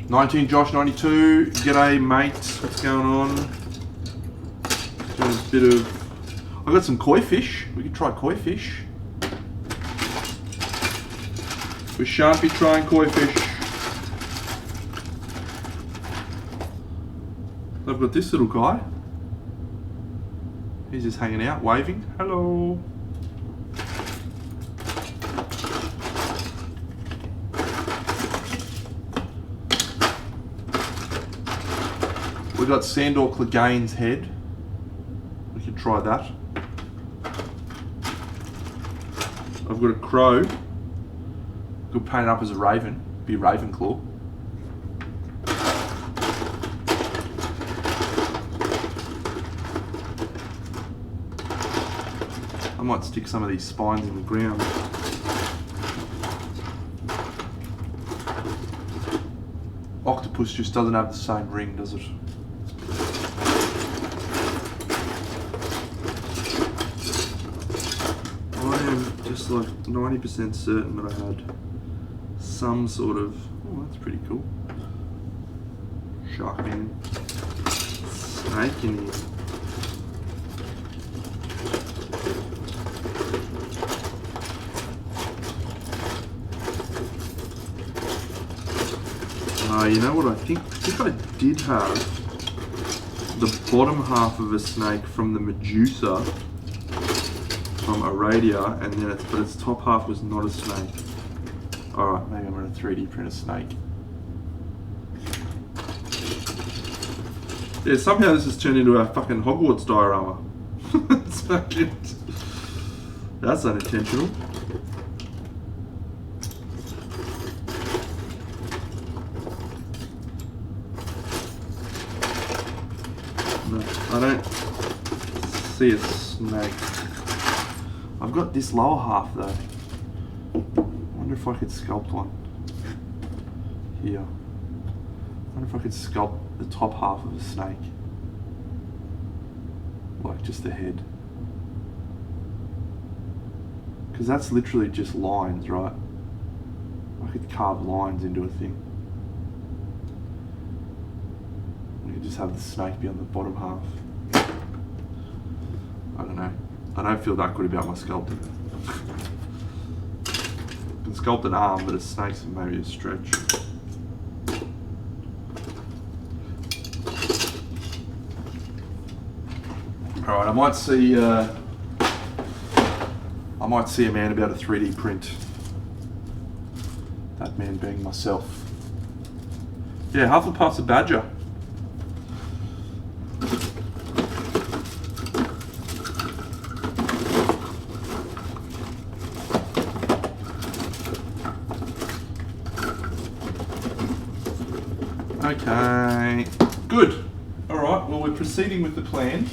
19 Josh 92, g'day mate, what's going on? Doing a bit of, I've got some koi fish. We could try koi fish. We shan't be trying koi fish. I've got this little guy. He's just hanging out, waving. Hello. We've got Sandor Clegane's head. We could try that. I've got a crow. Could paint it up as a raven. Be Ravenclaw. I might stick some of these spines in the ground. Octopus just doesn't have the same ring, does it? I am just like 90% certain that I had some sort of... Oh, that's pretty cool. Shark man. Snake in here. You know what I think? I think I did have the bottom half of a snake from the Medusa from Aradia, and then but its top half was not a snake. Alright, maybe I'm going to 3D print a snake. Yeah, somehow this has turned into a fucking Hogwarts diorama. That's unintentional. No, I don't see a snake. I've got this lower half though. I wonder if I could sculpt one. Here. I wonder if I could sculpt the top half of a snake. Like just the head. Because that's literally just lines, right? I could carve lines into a thing. We could just have the snake be on the bottom half. I don't know. I don't feel that good about my sculpting. I can sculpt an arm, but a snake's maybe a stretch. Alright, I might see a man about a 3D print. That man being myself. Yeah, Hufflepuff's a badger. Okay, good. Alright, well we're proceeding with the plan.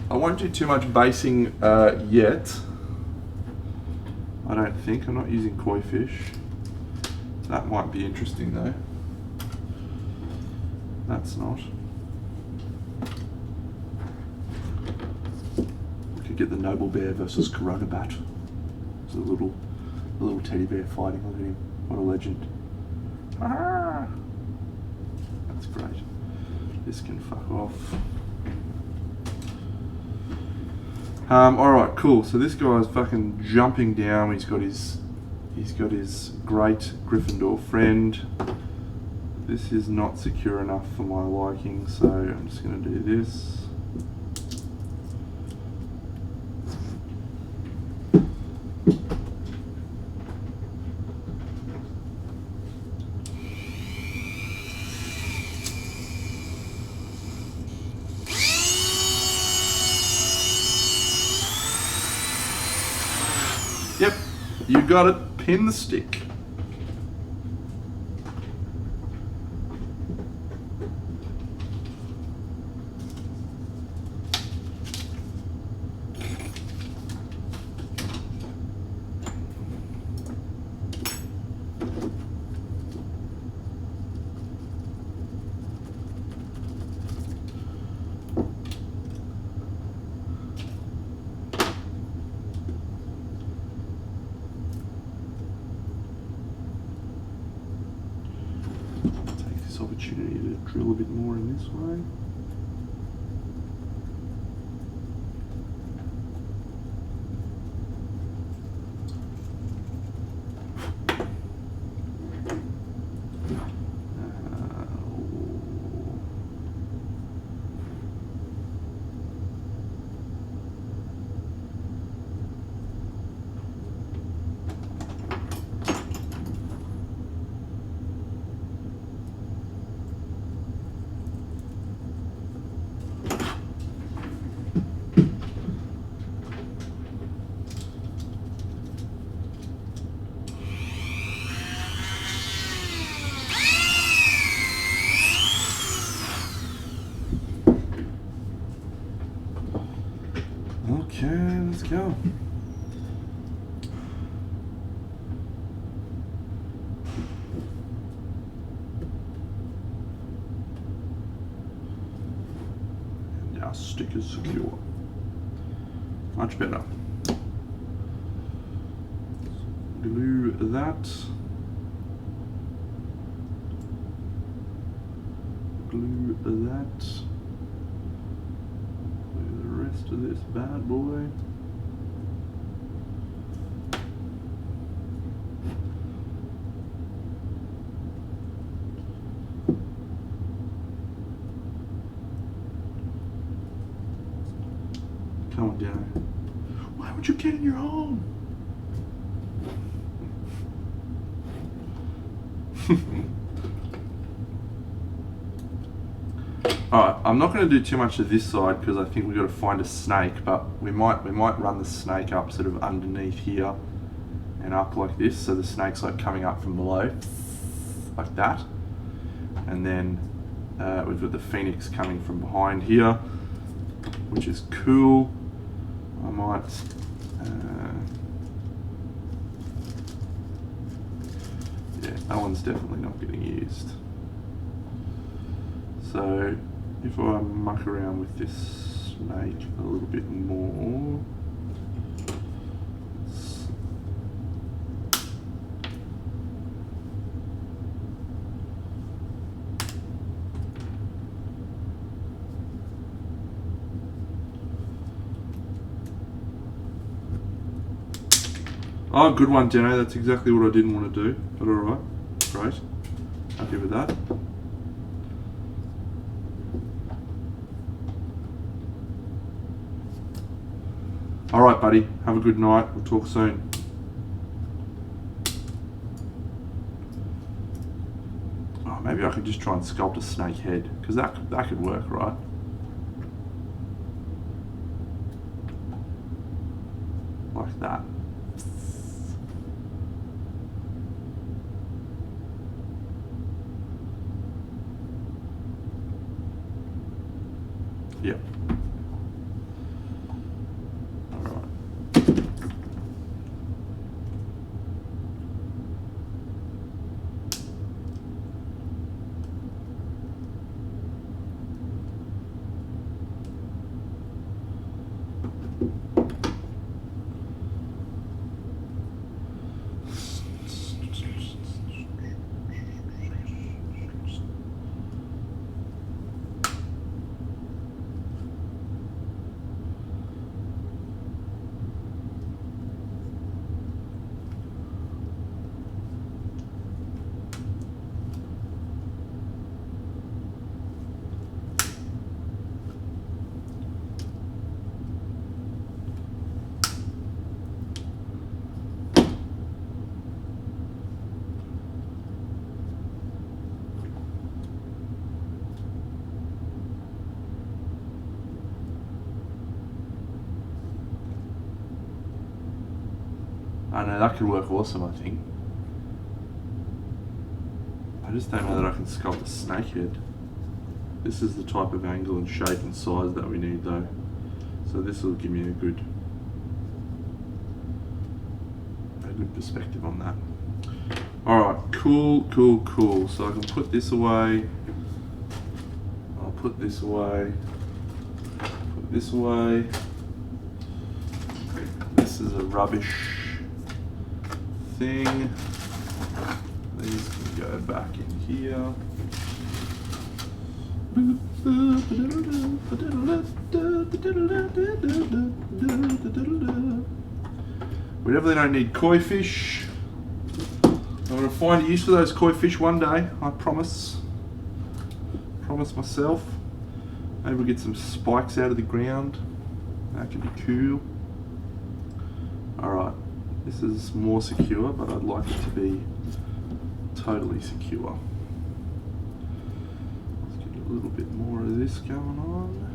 I won't do too much basing yet. I don't think. I'm not using koi fish. That might be interesting though. That's not. We could get the noble bear versus Coronabat. It's a little teddy bear fighting. Look at him. What a legend. Ah! That's great. This can fuck off. Alright, cool. So this guy's fucking jumping down. He's got his great Gryffindor friend. This is not secure enough for my liking, so I'm just gonna do this. Yep, you got it. Pin the stick. Opportunity to drill a bit more in this way. our stick is secure. Much better. Glue that. Glue that. Glue the rest of this bad boy. Come on, Dano. Why would you get in your home? Alright, I'm not going to do too much of this side because I think we've got to find a snake, but we might run the snake up sort of underneath here and up like this, so the snake's like coming up from below, like that. And then we've got the phoenix coming from behind here, which is cool. I might yeah, that one's definitely not getting used. So if I muck around with this snake a little bit more, oh, good one, Deno. That's exactly what I didn't want to do, but alright. Great. Happy with that. Alright, buddy. Have a good night. We'll talk soon. Oh, maybe I could just try and sculpt a snake head, because that could work, right? Like that. Yep. All right. I know, that could work awesome, I think. I just don't know that I can sculpt a snake head. This is the type of angle and shape and size that we need though. So this will give me a good perspective on that. Alright, cool. So I can put this away. I'll put this away. Put this away. This is a rubbish thing. These can go back in here. We definitely don't need koi fish. I'm going to find a use for those koi fish one day, I promise. Promise myself. Maybe we'll get some spikes out of the ground. That could be cool. Alright. This is more secure, but I'd like it to be totally secure. Let's get a little bit more of this going on.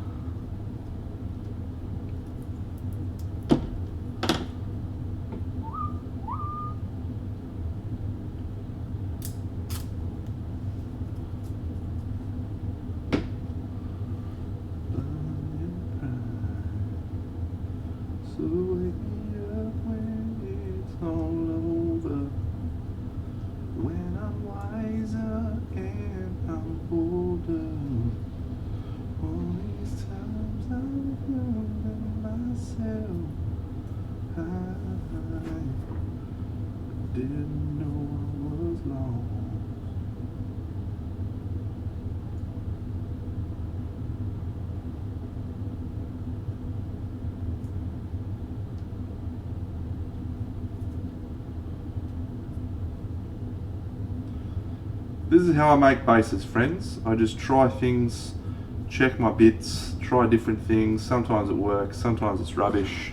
didn't know I was lost. This is how I make bases, friends. I just try things, check my bits, try different things. Sometimes it works, sometimes it's rubbish.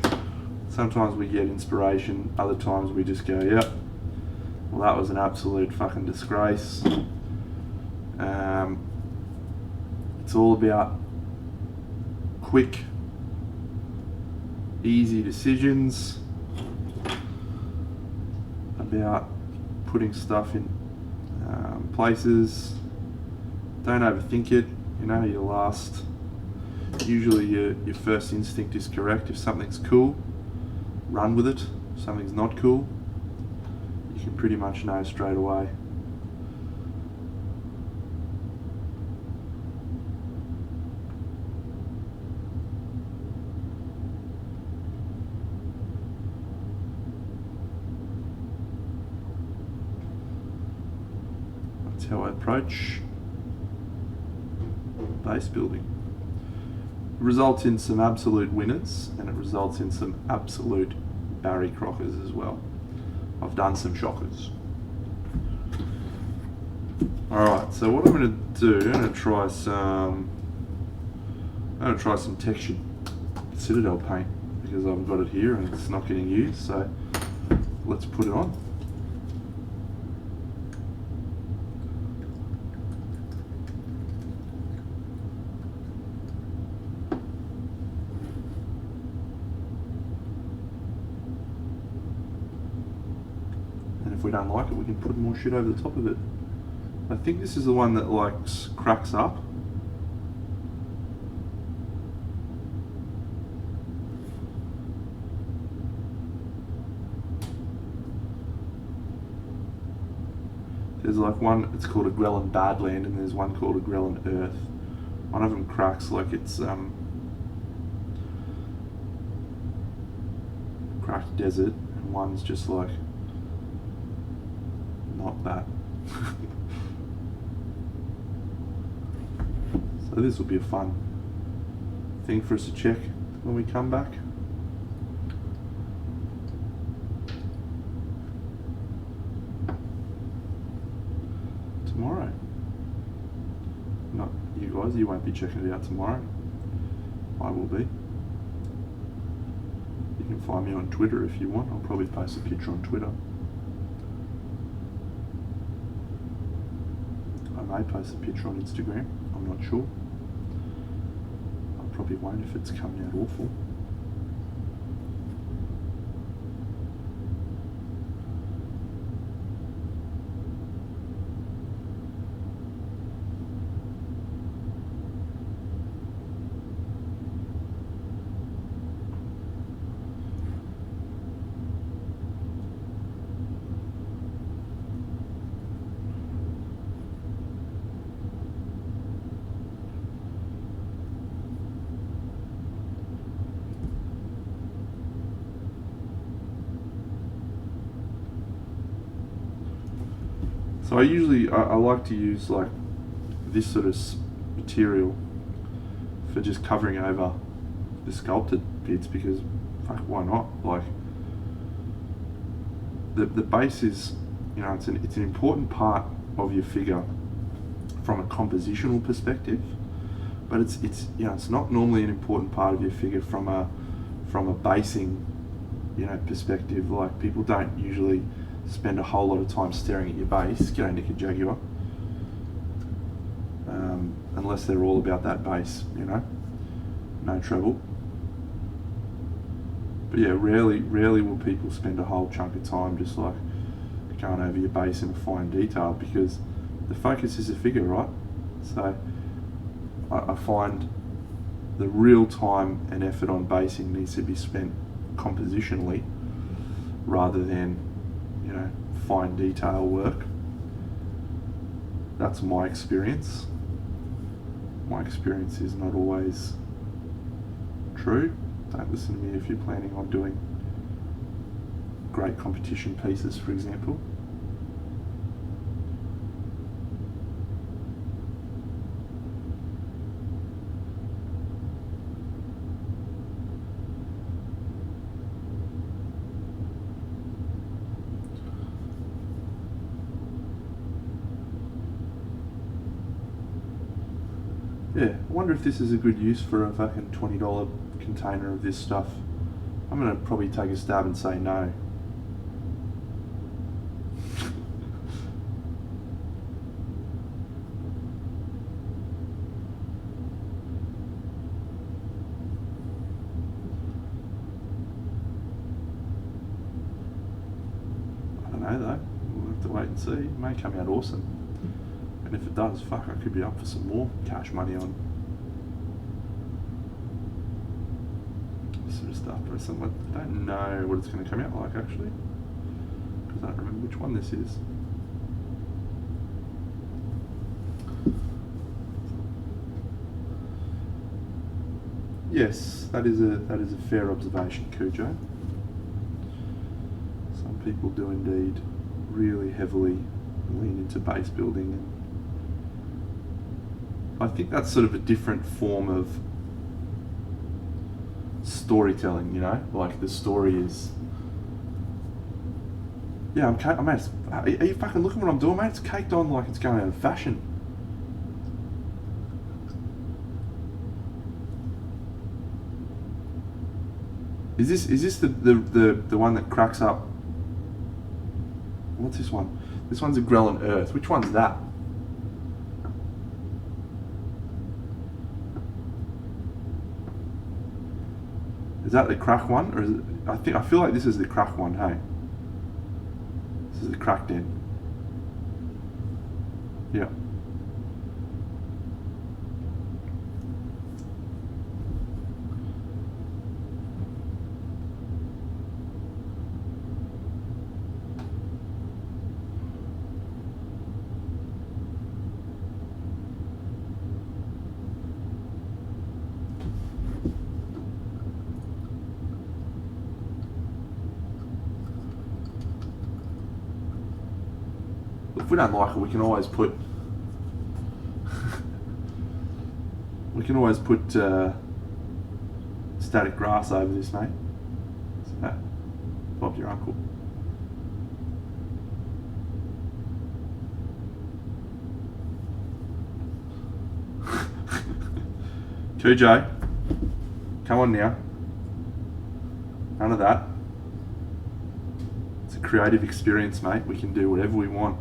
Sometimes we get inspiration, other times we just go, yep, well that was an absolute fucking disgrace. It's all about quick, easy decisions, about putting stuff in places. Don't overthink it. You know, usually your first instinct is correct. If something's cool, run with it. If something's not cool, you can pretty much know straight away. That's how I approach base building. It results in some absolute winners and it results in some absolute Barry Crockers as well. I've done some shockers. Alright, so what I'm going to do, I'm going to try some textured Citadel paint because I've got it here and it's not getting used, so let's put it on. If we don't like it, we can put more shit over the top of it. I think this is the one that cracks up. There's one, it's called a Grelin Badland, and there's one called a Grelin Earth. One of them cracks like it's cracked desert, and one's just like not that. So this will be a fun thing for us to check when we come back. Tomorrow. Not you guys, you won't be checking it out tomorrow. I will be. You can find me on Twitter if you want. I'll probably post a picture on Twitter. I may post a picture on Instagram, I'm not sure. I probably won't if it's coming out awful. So I like to use this sort of material for just covering over the sculpted bits because fuck, why not? The base is, it's an important part of your figure from a compositional perspective, but it's not normally an important part of your figure from a basing perspective. People don't usually spend a whole lot of time staring at your base. G'day Nick and Jaguar. Unless they're all about that base, no trouble. But yeah, rarely will people spend a whole chunk of time just going over your base in fine detail because the focus is the figure, right? So I find the real time and effort on basing needs to be spent compositionally rather than fine detail work. That's my experience. My experience is not always true. Don't listen to me if you're planning on doing great competition pieces, for example. Yeah, I wonder if this is a good use for a fucking $20 container of this stuff. I'm gonna probably take a stab and say no. I don't know though, we'll have to wait and see. It may come out awesome. And if it does, fuck, I could be up for some more cash money on this sort of stuff. But I don't know what it's going to come out like actually, because I don't remember which one this is. Yes, that is a fair observation, Cujo. Some people do indeed really heavily lean into base building, and I think that's sort of a different form of storytelling, you know? Like the story is... Yeah, mate, are you fucking looking what I'm doing, mate? It's caked on like it's going out of fashion. Is this the one that cracks up? What's this one? This one's a Grelin Earth. Which one's that? Is that the crack one, or is it, I feel like this is the crack one. Hey, this is the crack den. Yeah. If we don't like it, we can always put static grass over this, mate. So, Bob your uncle. Cujo, come on now. None of that. It's a creative experience, mate. We can do whatever we want.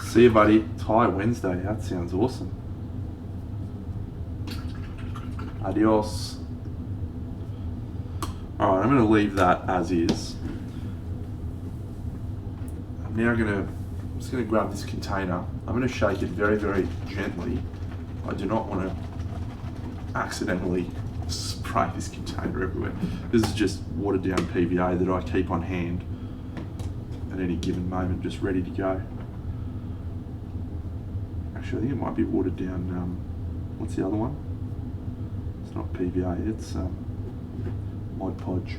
See you, buddy. Thai Wednesday. That sounds awesome. Adios. Alright, I'm going to leave that as is. I'm just going to grab this container. I'm going to shake it very, very gently. I do not want to accidentally spray this container everywhere. This is just watered down PVA that I keep on hand at any given moment, just ready to go. Actually, I think it might be watered down. What's the other one? It's not PVA, it's Mod Podge.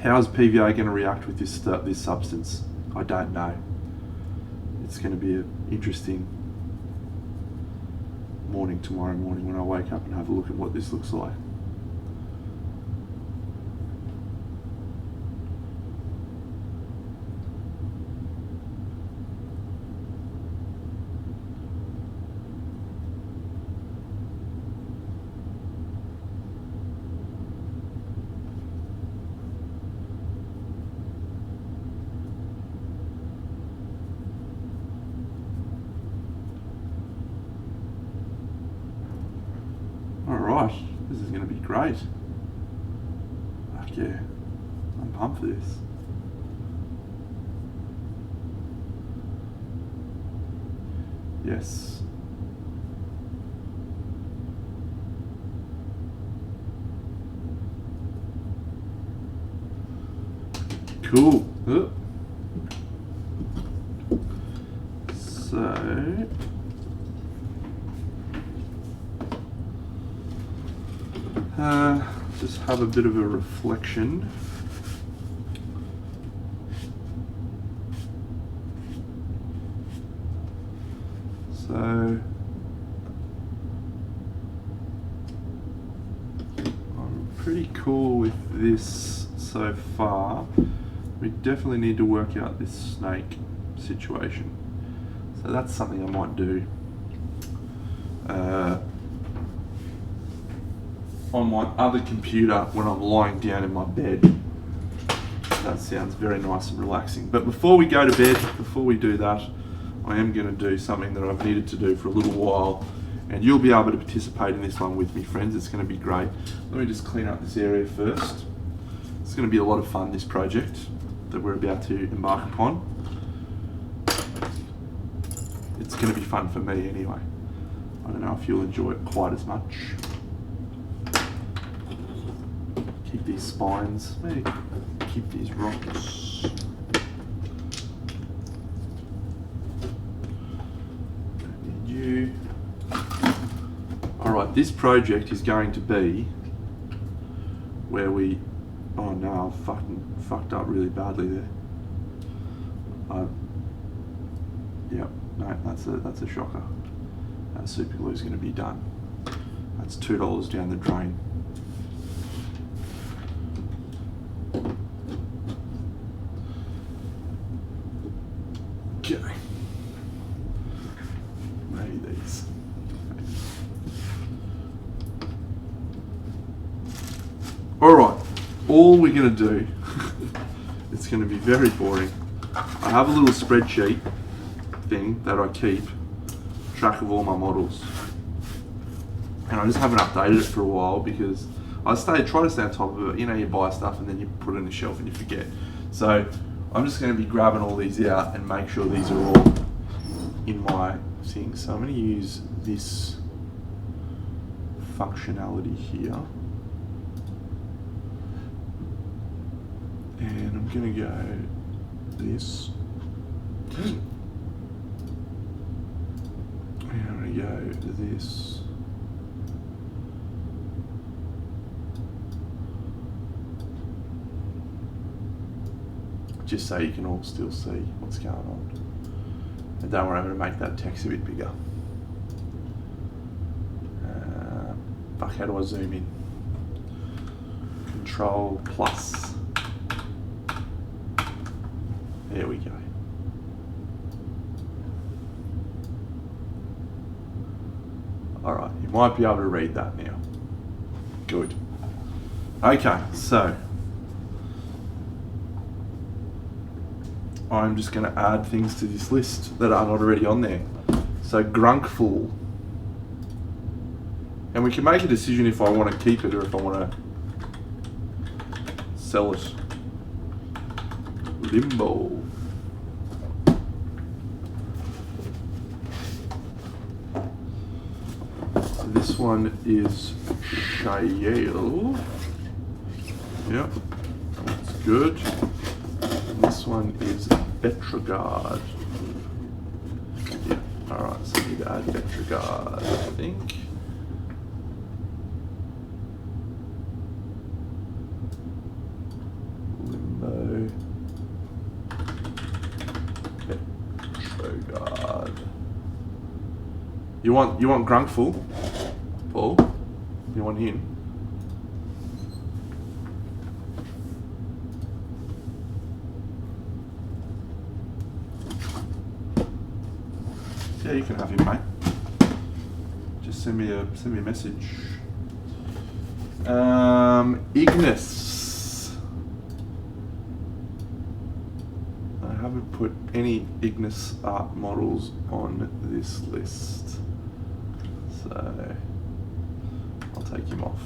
How is PVA going to react with this substance? I don't know. It's going to be an interesting morning tomorrow morning when I wake up and have a look at what this looks like. All right. great. Fuck yeah. I'm pumped for this. Yes. Cool. So just have a bit of a reflection. So I'm pretty cool with this so far. We definitely need to work out this snake situation. So that's something I might do on my other computer when I'm lying down in my bed. That sounds very nice and relaxing. But before we go to bed, before we do that, I am going to do something that I've needed to do for a little while, and you'll be able to participate in this one with me, friends. It's going to be great. Let me just clean up this area first. It's going to be a lot of fun, this project that we're about to embark upon. It's going to be fun for me anyway. I don't know if you'll enjoy it quite as much. Keep these spines, maybe keep these rocks. Don't need you. Alright, this project is going to be where we... Oh no, I've fucked up really badly there. Yep, no, that's a shocker. Super glue is going to be done. That's $2 down the drain. Okay. Maybe these. Alright, all we're going to do, it's going to be very boring. I have a little spreadsheet thing that I keep track of all my models, and I just haven't updated it for a while because I try to stay on top of it. You know, you buy stuff and then you put it on the shelf and you forget. So I'm just going to be grabbing all these out and make sure these are all in my thing. So I'm going to use this functionality here, and I'm going to go this. I'm going to go this. Just so you can all still see what's going on. And don't worry, I'm going to make that text a bit bigger. Fuck, how do I zoom in? Control plus. There we go. Alright, you might be able to read that now. Good. Okay, so I'm just going to add things to this list that are not already on there. So Grunkful. And we can make a decision if I want to keep it or if I want to sell it. Limbo. This one is Shale. Yep, that's good. And this one is Betrogard. Yep, alright, so we need to add Betrogard, I think. Limbo. Betrogard. You want Grunkful? Paul? You want him? Yeah, you can have him, mate. Just send me a message. Ignis. I haven't put any Ignis art models on this list, so I'll take him off.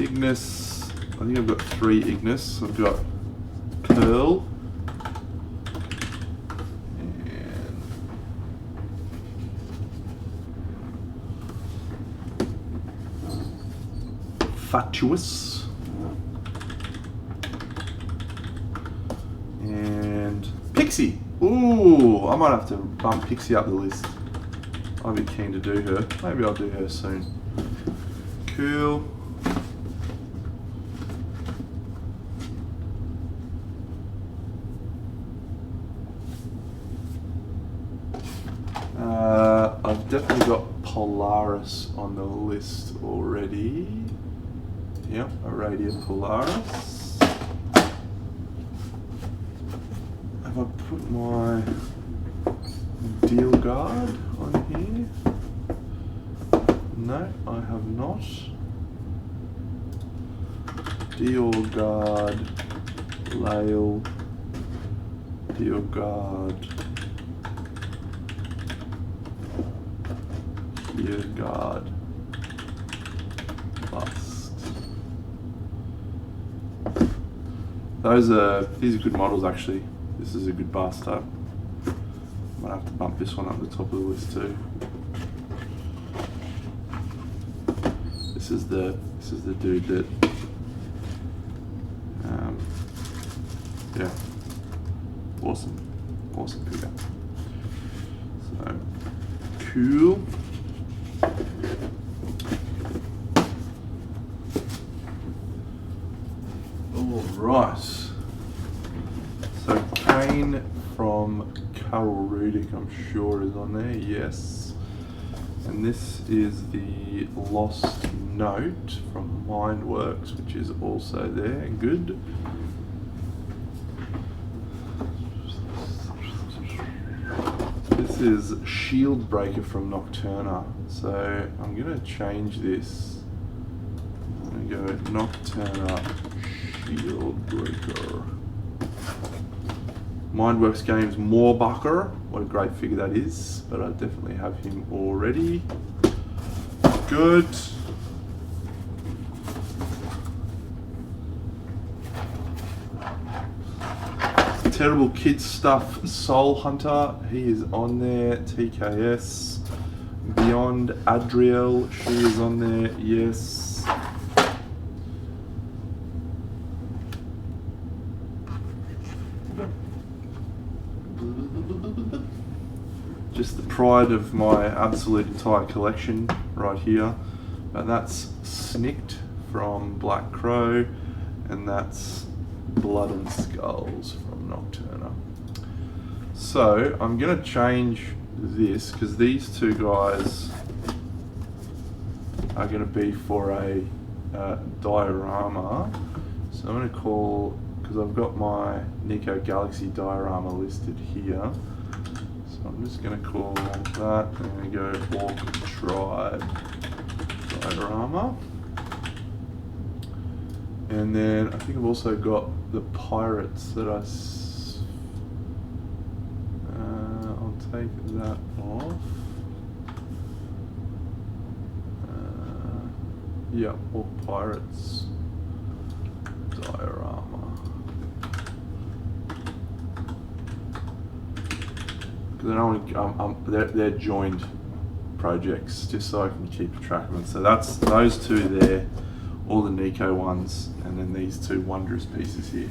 Ignis. I think I've got 3 Ignis. I've got Pearl. And Fatuous. And Pixie. Ooh, I might have to bump Pixie up the list. I'd be keen to do her. Maybe I'll do her soon. Cool. I've definitely got Polaris on the list already. Yep, Aradia Polaris. Have I put my Deal Guard on here? No, I have not. Deal Guard, Lail, Deal Guard, Deal Guard, Bust. These are good models actually. This is a good bust up. Might have to bump this one up the top of the list too. This is the dude that yeah, awesome figure. So cool. All right. So Kane from Carol Rudick, I'm sure is on there. Yes. And this is the Lost Note from Mindworks, which is also there. Good. This is Shield Breaker from Nocturna. So I'm going to change this. I'm going to go Nocturna Shield Breaker. Mindworks Games Moorbucker. What a great figure that is. But I definitely have him already. Good. Terrible Kids Stuff Soul Hunter. He is on there. TKS. Beyond Adriel. She is on there. Yes. Just the pride of my absolute entire collection right here. And that's Snicked from Black Crow, and that's Blood and Skulls from Nocturna. So I'm going to change this because these two guys are going to be for a diorama. So I'm going to call, because I've got my Nico Galaxy diorama listed here. So I'm just going to call that, and go Orc Tribe diorama. And then I think I've also got the pirates that I'll take that off. Yeah, Orc Pirates diorama. Because I don't want to, they're joined projects, just so I can keep track of them. So that's those two there, all the Nico ones, and then these two wondrous pieces here.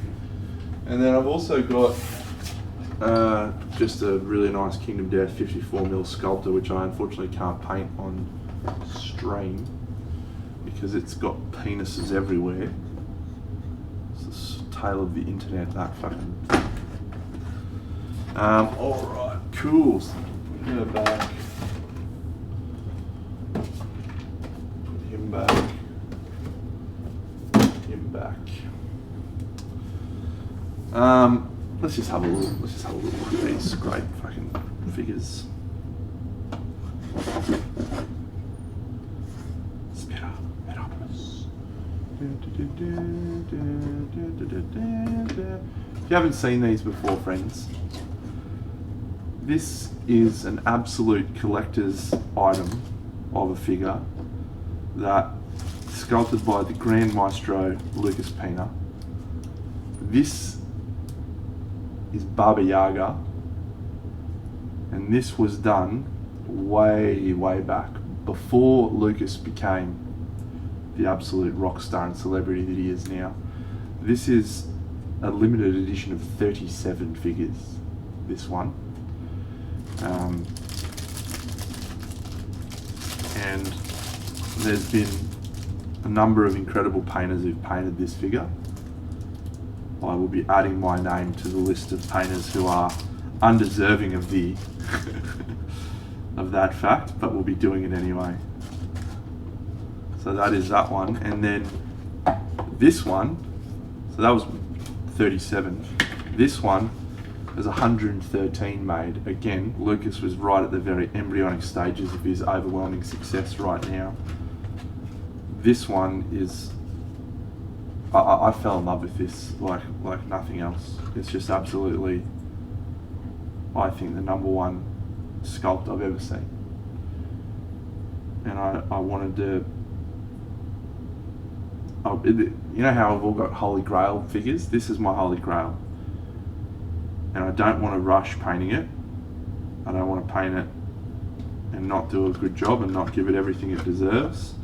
And then I've also got just a really nice Kingdom Death 54mm sculptor, which I unfortunately can't paint on stream because it's got penises everywhere. It's the tale of the internet, that fucking thing. Alright, cool. So put her back. Put him back. Put him back. Let's just have a look at these great fucking figures. If you haven't seen these before, friends, this is an absolute collector's item of a figure that sculpted by the Grand Maestro Lucas Pina. This is Baba Yaga, and this was done way back before Lucas became the absolute rock star and celebrity that he is now. This is a limited edition of 37 figures, this one. And there's been a number of incredible painters who've painted this figure. I will be adding my name to the list of painters who are undeserving of the of that fact, but we'll be doing it anyway. So that is that one, and then this one, so that was 37. This one is 113 made. Again, Lucas was right at the very embryonic stages of his overwhelming success right now. This one is, I fell in love with this like nothing else. It's just absolutely, I think, the #1 sculpt I've ever seen. And I wanted to, you know how I've all got Holy Grail figures? This is my Holy Grail. And I don't want to rush painting it. I don't want to paint it and not do a good job and not give it everything it deserves.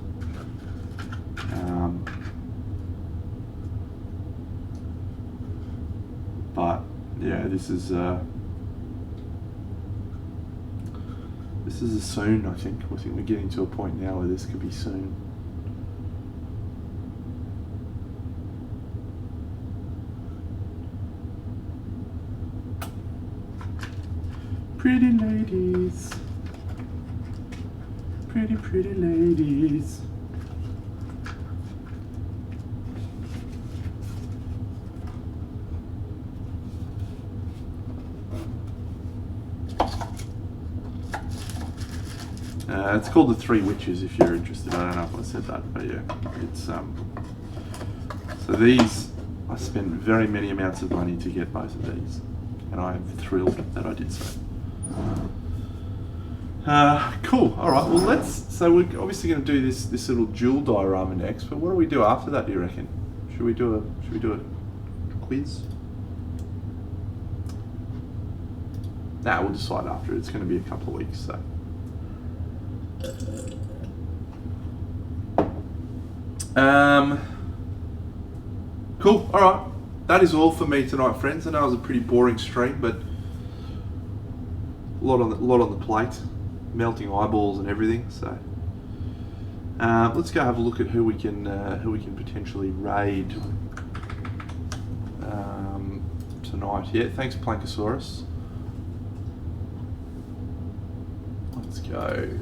But yeah, this is a soon. I think we're getting to a point now where this could be soon. Pretty ladies, pretty ladies. It's called the Three Witches if you're interested. I don't know if I said that, but yeah, it's so these, I spent very many amounts of money to get both of these, and I am thrilled that I did so. Cool. All right. Well, so we're obviously going to do this little jewel diorama next. But what do we do after that? Do you reckon? Should we do a quiz? Nah, we'll decide after. It's going to be a couple of weeks. So. Cool. All right. That is all for me tonight, friends. I know it was a pretty boring stream, but a lot on the plate, melting eyeballs and everything. So let's go have a look at who we can potentially raid tonight. Yeah, thanks Plankosaurus. Let's go.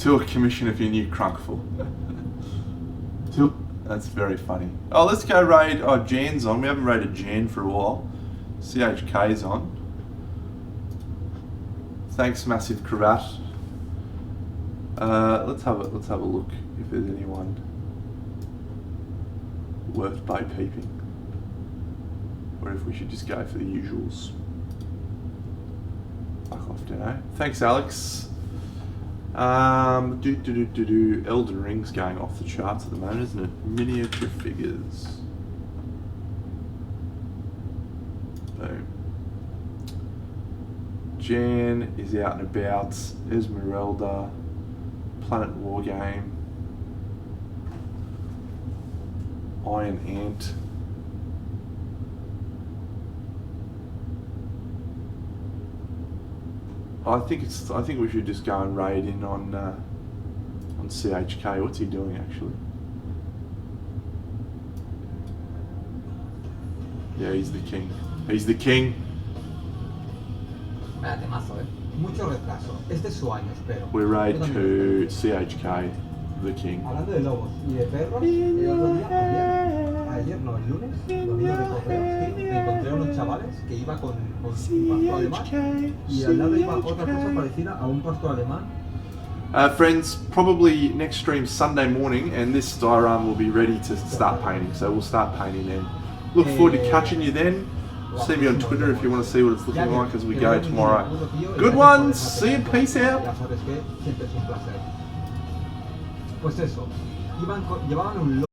To a commission of your new Crunkful. That's very funny. Oh, let's go raid. Oh, Jan's on. We haven't raided Jan for a while. CHK's on. Thanks, Massive Cravat. Let's have a look if there's anyone worth by peeping, or if we should just go for the usuals. Fuck off, don't know. Thanks, Alex. Elden Ring's going off the charts at the moment, isn't it? Miniature figures. Boom. Jan is out and about. Esmeralda. Planet Wargame. Iron Ant. I think we should just go and raid in on CHK. What's he doing actually? Yeah, he's the king. He's the king. Espérate, mazo, mucho retraso. Este es su año, espero. We raid to CHK, the king. Hablando de lobos y de perros, el otro día, ayer no, el lunes, lo mío de correos, tío, me encontré a unos chavales que iba con un pastor alemán y al lado iba otra cosa parecida a un pastor alemán Friends, probably next stream Sunday morning, and this diorama will be ready to start painting. So we'll start painting then. Look forward to catching you then. See me on Twitter if you want to see what it's looking like as we go tomorrow. Good ones. See you. Peace out. Ya sabes que siempre es un placer. Pues eso, llevaban un